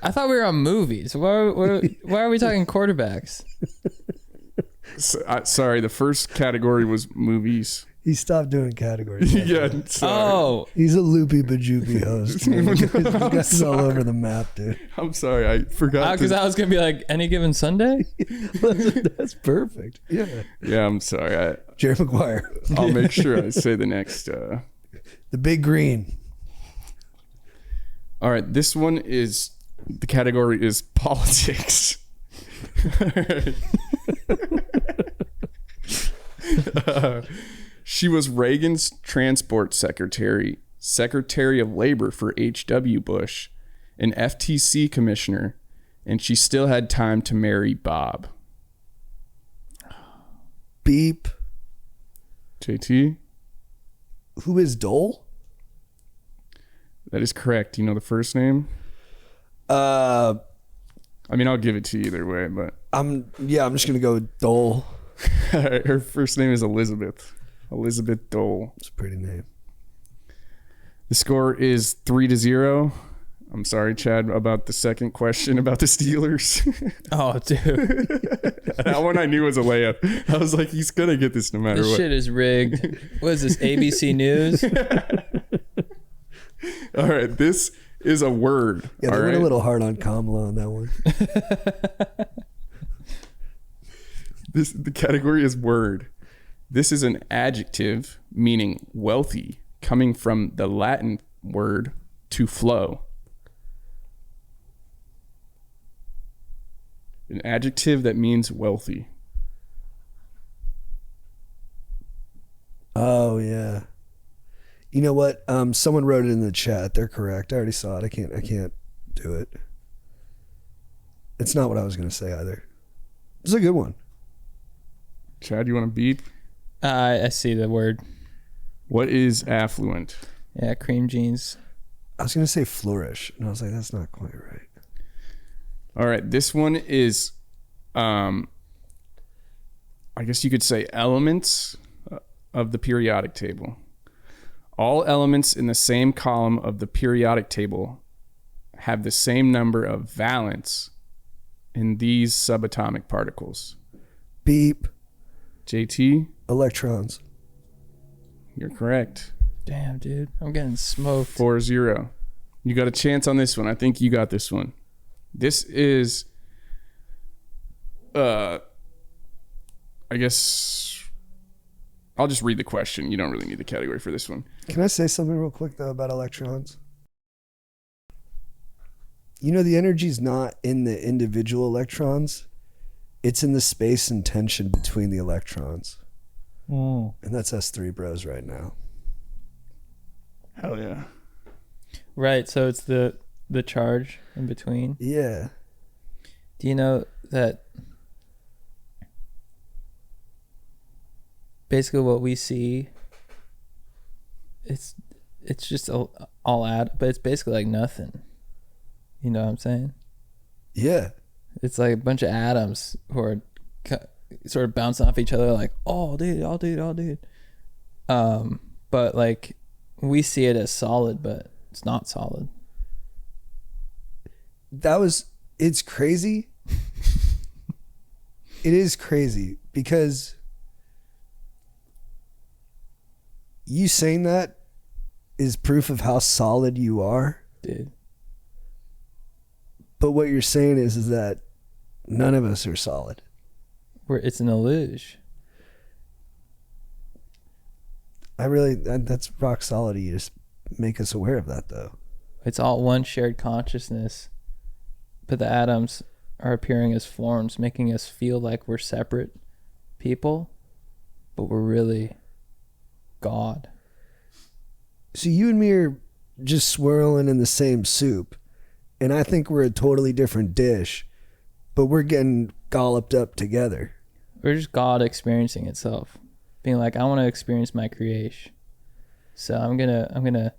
I thought we were on movies. Why are we talking quarterbacks? Sorry, the first category was movies. He stopped doing categories. Yeah. Sorry. Oh. He's a loopy bajoopy host. Man. This guy's all over the map, dude. I'm sorry. I forgot. Because I was going to be like, any given Sunday? That's perfect. Yeah. Yeah, I'm sorry. Jerry Maguire. I'll make sure I say the next. The Big Green. All right. This one is, the category is politics. All right. She was Reagan's transport secretary, Secretary of Labor for H.W. Bush, an FTC commissioner, and she still had time to marry Bob. Beep. JT? Who is Dole? That is correct. Do you know the first name? I mean, I'll give it to you either way, but... I'm just going to go with Dole. Her first name is Elizabeth. Elizabeth Dole. It's a pretty name. The score is 3-0. I'm sorry, Chad, about the second question about the Steelers. Oh, dude. That one I knew was a layup. I was like, he's going to get this no matter This what. shit is rigged. What is this, ABC News? All right, this is a word. Yeah, they all went right? a little hard on Kamala on that one. The category is word. This is an adjective meaning wealthy, coming from the Latin word to flow. An adjective that means wealthy. Oh yeah. You know what? Someone wrote it in the chat. They're correct. I already saw it. I can't do it. It's not what I was gonna say either. It's a good one. Chad, you want to beep? I see the word. What is affluent? Yeah, cream jeans. I was gonna say flourish, and I was like, that's not quite right. All right, this one is, I guess you could say elements of the periodic table. All elements in the same column of the periodic table have the same number of valence in these subatomic particles. Beep. JT? Electrons. You're correct. Damn, dude. I'm getting smoked. 4-0. You got a chance on this one. I think you got this one. This is, I guess, I'll just read the question. You don't really need the category for this one. Can I say something real quick though about electrons? You know, the energy's not in the individual electrons. It's in the space and tension between the electrons. And that's us three bros right now. Hell yeah. Right, so it's the charge in between. Yeah. Do you know that basically what we see, it's just all out, but it's basically like nothing. You know what I'm saying? Yeah. It's like a bunch of atoms who are sort of bouncing off each other like, oh dude, oh dude, oh dude. But like we see it as solid, but it's not solid. It's crazy. It is crazy because you saying that is proof of how solid you are. Dude. But what you're saying is that none of us are solid. It's an illusion. That's rock solid. You just make us aware of that though. It's all one shared consciousness, but the atoms are appearing as forms, making us feel like we're separate people, but we're really God. So you and me are just swirling in the same soup, and I think we're a totally different dish, but we're getting golloped up together. We're just God experiencing itself, being like, I want to experience my creation, so I'm gonna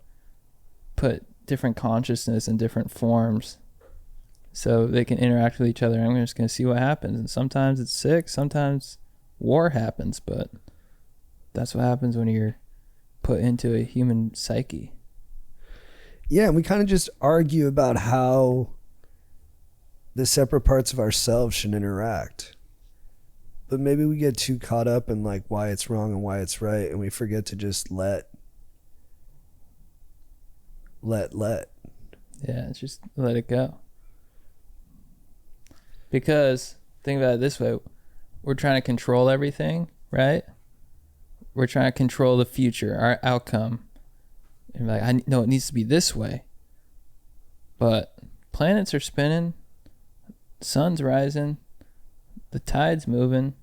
put different consciousness in different forms so they can interact with each other. I'm just gonna see what happens, and sometimes it's sick, sometimes war happens, but that's what happens when you're put into a human psyche. Yeah, and we kind of just argue about how the separate parts of ourselves should interact. But maybe we get too caught up in like why it's wrong and why it's right, and we forget to just let. Yeah, it's just let it go. Because think about it this way, we're trying to control everything, right? We're trying to control the future, our outcome. And like, I know it needs to be this way. But planets are spinning, sun's rising, the tide's moving.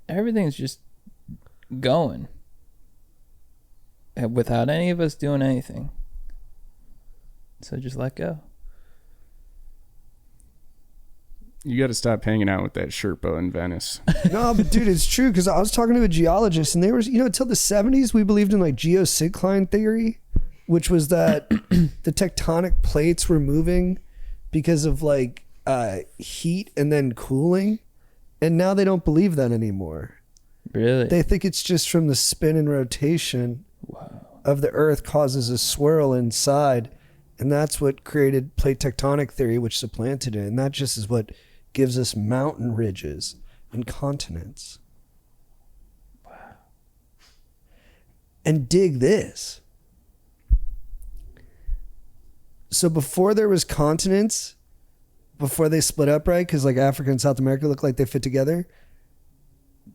Everything's just going without any of us doing anything. So just let go. You got to stop hanging out with that Sherpa in Venice. No, but dude, it's true, because I was talking to a geologist, and they were, until the 70s, we believed in like geosyncline theory, which was that the tectonic plates were moving because of like heat and then cooling. And now they don't believe that anymore. Really? They think it's just from the spin and rotation of the earth causes a swirl inside. And that's what created plate tectonic theory, which supplanted it. And that just is what gives us mountain ridges and continents. Wow. And dig this. So before there was continents, before they split up, right? Because like Africa and South America look like they fit together.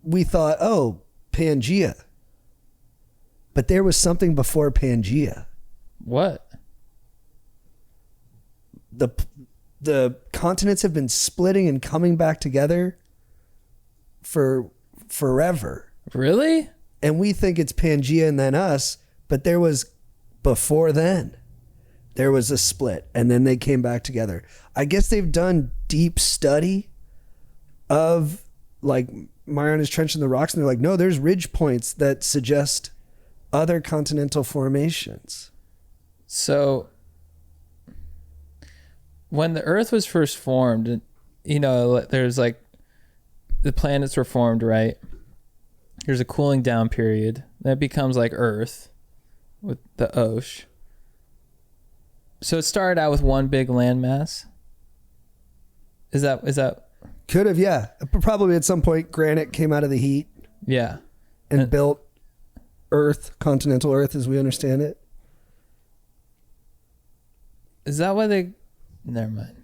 we thought, oh, Pangea. But there was something before Pangea. What? The continents have been splitting and coming back together for forever. Really? And we think it's Pangea and then us, but there was before then. There was a split and then they came back together. I guess they've done deep study of like Mariana's Trench and the rocks, and they're like, no, there's ridge points that suggest other continental formations. So when the Earth was first formed, you know, there's like the planets were formed, right? There's a cooling down period that becomes like Earth with the ocean. So it started out with one big landmass. Is that Could have, yeah. Probably at some point granite came out of the heat yeah. and built Earth, continental Earth as we understand it. Is that why they? Never mind.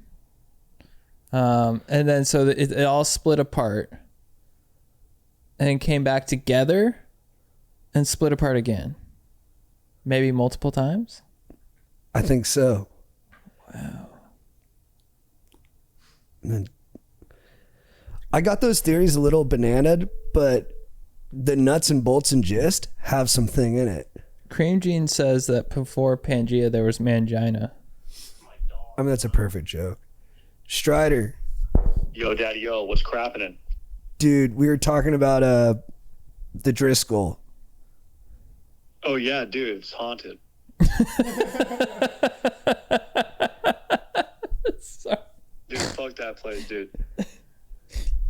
And then so it all split apart, and then came back together, and split apart again. Maybe multiple times. I think so. Wow. And then I got those theories a little bananaed, but the nuts and bolts and gist have something in it. Cream Jean says that before Pangea there was Mangina. I mean, that's a perfect joke. Strider. Yo, daddy, yo, what's crapping? Dude, we were talking about the Driscoll. Oh, yeah, dude, it's haunted. Sorry. Dude, fuck that place, dude.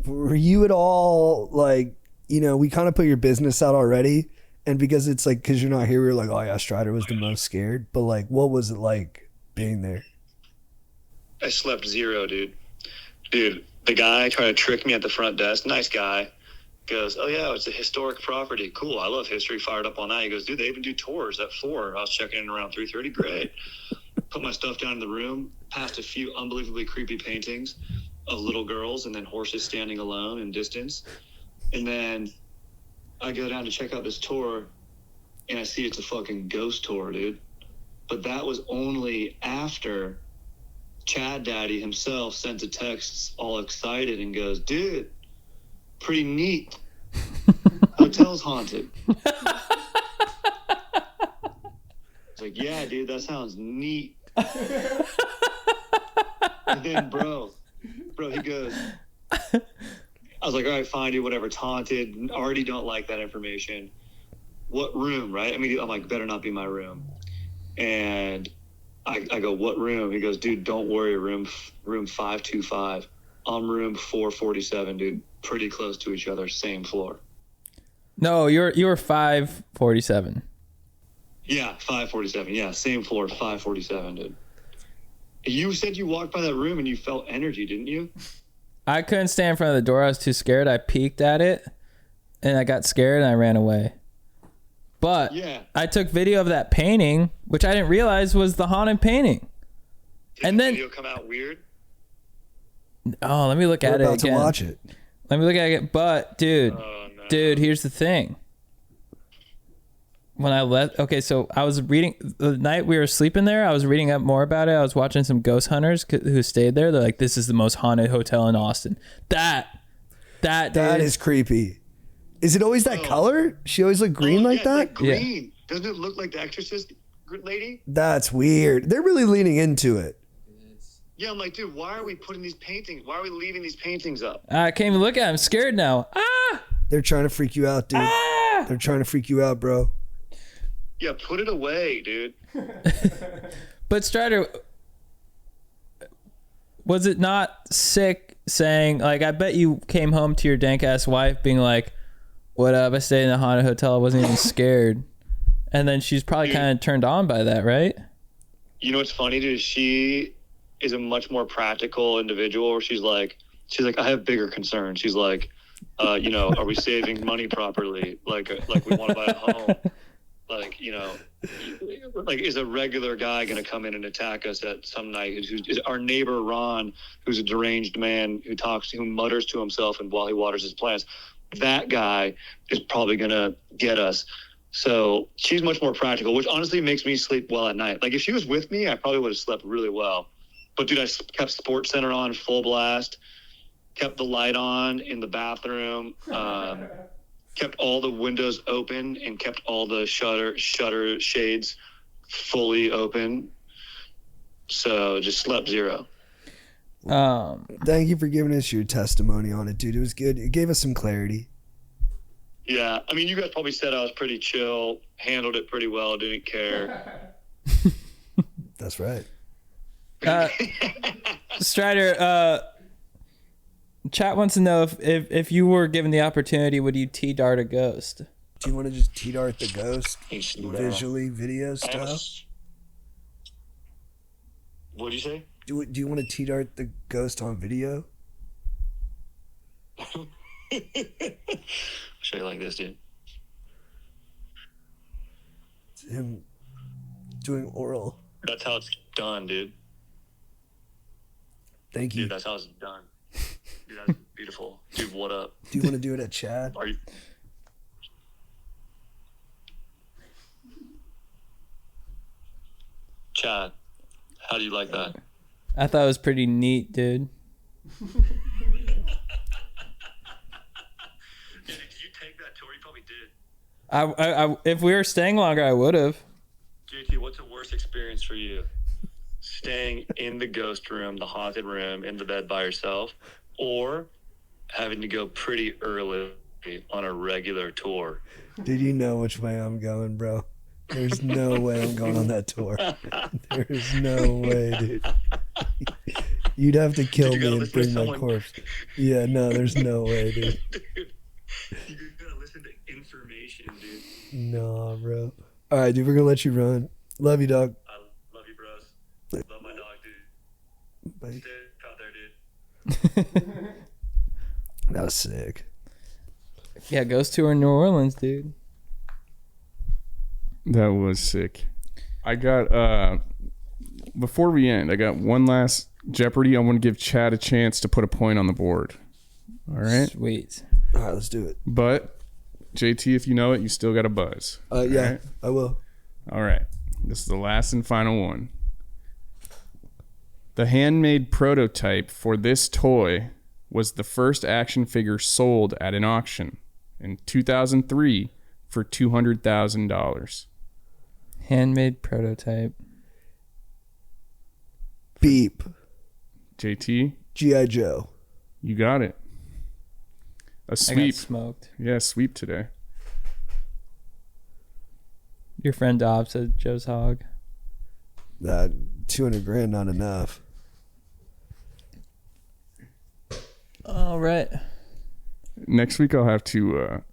Were you at all like, you know, we kind of put your business out already, and because it's like, because you're not here, we were like, oh yeah, Strider was the most scared. But like, what was it like being there? I slept zero, dude. Dude, the guy tried to trick me at the front desk. Nice guy. Goes, oh yeah, it's a historic property. Cool, I love history. Fired up on that. He goes, dude, they even do tours at 4. I was checking in around 3:30. Great. Put my stuff down in the room. Passed a few unbelievably creepy paintings of little girls and then horses standing alone in distance. And then I go down to check out this tour, and I see it's a fucking ghost tour, dude. But that was only after Chad Daddy himself sent a text all excited and goes, dude, pretty neat. Hotel's haunted. It's like, yeah, dude, that sounds neat. And then, bro, he goes, I was like, all right, fine, dude, whatever. It's haunted. Already don't like that information. What room, right? I mean, I'm like, better not be my room. And I go, what room? He goes, dude, don't worry, room 525. I'm room 447, dude. Pretty close to each other, same floor. No, you're 547. Yeah, 547. Yeah, same floor, 547, dude. You said you walked by that room and you felt energy, didn't you? I couldn't stand in front of the door. I was too scared. I peeked at it, and I got scared, and I ran away. But Yeah. I took video of that painting, which I didn't realize was the haunted painting. Did And the then- video come out weird? Oh, let me look We're at it about again. to watch it. Let me look at it. But dude, Oh, no. dude, here's the thing. When I left, okay, so I was reading the night we were sleeping there. I was reading up more about it. I was watching some ghost hunters who stayed there. They're like, "This is the most haunted hotel in Austin." That That dude, is creepy. Is it always that color? She always look green like yeah, that? green. Doesn't it look like the Exorcist lady? That's weird. They're really leaning into it. Yeah, I'm like, dude, why are we putting these paintings? Why are we leaving these paintings up? I can't even look at it. I'm scared now. Ah, They're trying to freak you out, dude. ah. They're trying to freak you out, bro. Yeah, put it away, dude. But Strider, was it not sick saying, like, I bet you came home to your dank ass wife being like, what up? I stayed in a haunted hotel. I wasn't even scared. And then she's probably kind of turned on by that, right? You know what's funny, dude? She is a much more practical individual where she's like, I have bigger concerns. She's like, you know, are we saving money properly? Like we want to buy a home. Like, you know, like, is a regular guy going to come in and attack us at some night? Is our neighbor Ron, who's a deranged man who mutters to himself and while he waters his plants, that guy is probably going to get us. So she's much more practical, which honestly makes me sleep well at night. Like if she was with me, I probably would have slept really well. But dude, I kept Sports Center on full blast, kept the light on in the bathroom, kept all the windows open, and kept all the shutter shades fully open. So just slept zero. Thank you for giving us your testimony on it, dude. It was good. It gave us some clarity. Yeah, I mean, you guys probably said I was pretty chill, handled it pretty well, didn't care. That's right. Strider, chat wants to know if you were given the opportunity, would you T-dart a ghost? Do you want to just T-dart the ghost visually, video style? What do you say? Do you want to T-dart the ghost on video? I'll show you like this, dude. It's him doing oral. That's how it's done, dude. Thank you. Dude, that's how it's done. Dude, that's beautiful. Dude, what up? Do you want to do it at Chad? Are you? Chad, how do you like that? I thought it was pretty neat, dude. Yeah, did you take that tour? You probably did. I if we were staying longer, I would have. JT, what's the worst experience for you? Staying in the ghost room, the haunted room, in the bed by yourself, or having to go pretty early on a regular tour? Did you know which way I'm going, bro? There's no way I'm going on that tour. There's no way, dude. You'd have to kill me and bring my corpse. Yeah, no, there's no way, dude. Dude, you gotta listen to information, dude. No, bro. All right, dude, we're gonna let you run. Love you, dog. I love you, bros. Love my dog, dude. Bye. Stay out there, dude. That was sick. Yeah, ghost tour in New Orleans, dude. That was sick. I got before we end, I got one last Jeopardy. I want to give Chad a chance to put a point on the board. All right. Sweet. All right, let's do it. But JT, if you know it, you still got a buzz. Yeah, right? I will. All right. This is the last and final one. The handmade prototype for this toy was the first action figure sold at an auction in 2003 for $200,000. Handmade prototype. Beep. JT, G.I. Joe. you got it. A I got sweep. smoked. Yeah, sweep today. Your friend Dob said Joe's hog. That $200,000 not enough. All right. Next week I'll have to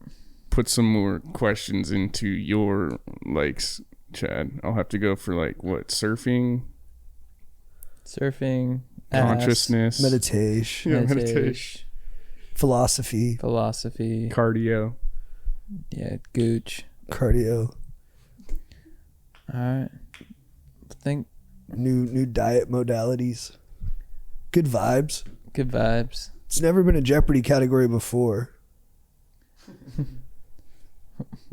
put some more questions into your likes, Chad. I'll have to go for like what, surfing, consciousness, Meditation. Yeah, meditation, Philosophy. cardio. Yeah, gooch. Cardio. All right. Think New diet modalities. Good vibes. good vibes. It's never been a Jeopardy category before.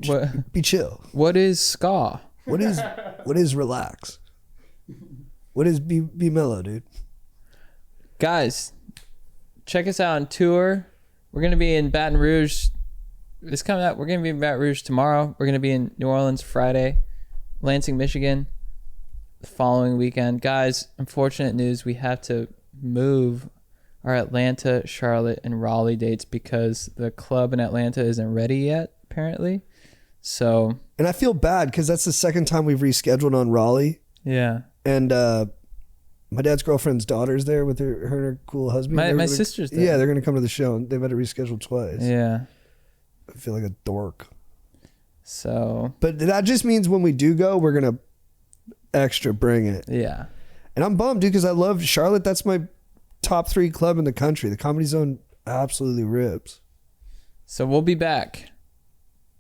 What Be chill. what is ska? What is relax? What is be mellow, dude? Guys, check us out on tour. We're gonna be in Baton Rouge. This coming up, we're gonna be in Baton Rouge tomorrow. We're gonna be in New Orleans Friday, Lansing, Michigan, the following weekend. Guys, unfortunate news, we have to move our Atlanta, Charlotte, and Raleigh dates because the club in Atlanta isn't ready yet, apparently. So And I feel bad because that's the second time we've rescheduled on Raleigh. yeah. And my dad's girlfriend's daughter's there with her and her cool husband. My sister's there. Yeah, they're going to come to the show, and they've had to reschedule twice. Yeah. I feel like a dork. So But that just means when we do go, we're going to extra bring it. yeah. And I'm bummed, dude, because I love Charlotte. That's my top 3 club in the country. The Comedy Zone absolutely rips. So we'll be back.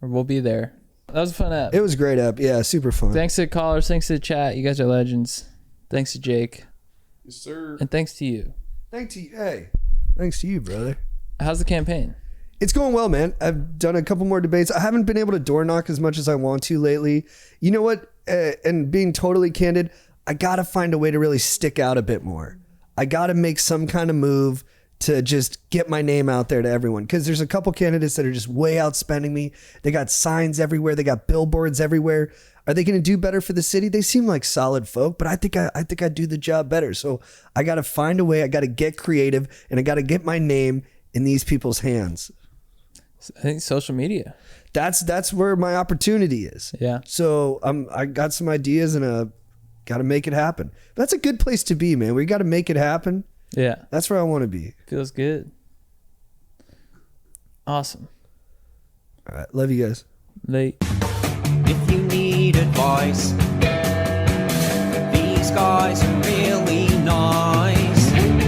Or we'll be there. That was a fun app. It was a great app. Yeah, super fun. Thanks to the callers. Thanks to the chat. You guys are legends. Thanks to Jake. Yes, sir. And thanks to you. Thanks to you. Hey, thanks to you, brother. How's the campaign? It's going well, man. I've done a couple more debates. I haven't been able to door knock as much as I want to lately. You know what? And being totally candid, I got to find a way to really stick out a bit more. I got to make some kind of move to just get my name out there to everyone. Because there's a couple candidates that are just way outspending me. They got signs everywhere. They got billboards everywhere. Are they going to do better for the city? They seem like solid folk, but I think I do the job better. So I got to find a way. I got to get creative, and I got to get my name in these people's hands. I think social media. That's where my opportunity is. Yeah. So I got some ideas, and got to make it happen. But that's a good place to be, man. We got to make it happen. Yeah. That's where I want to be. Feels good. Awesome. All right. Love you guys. Late. If you need advice, these guys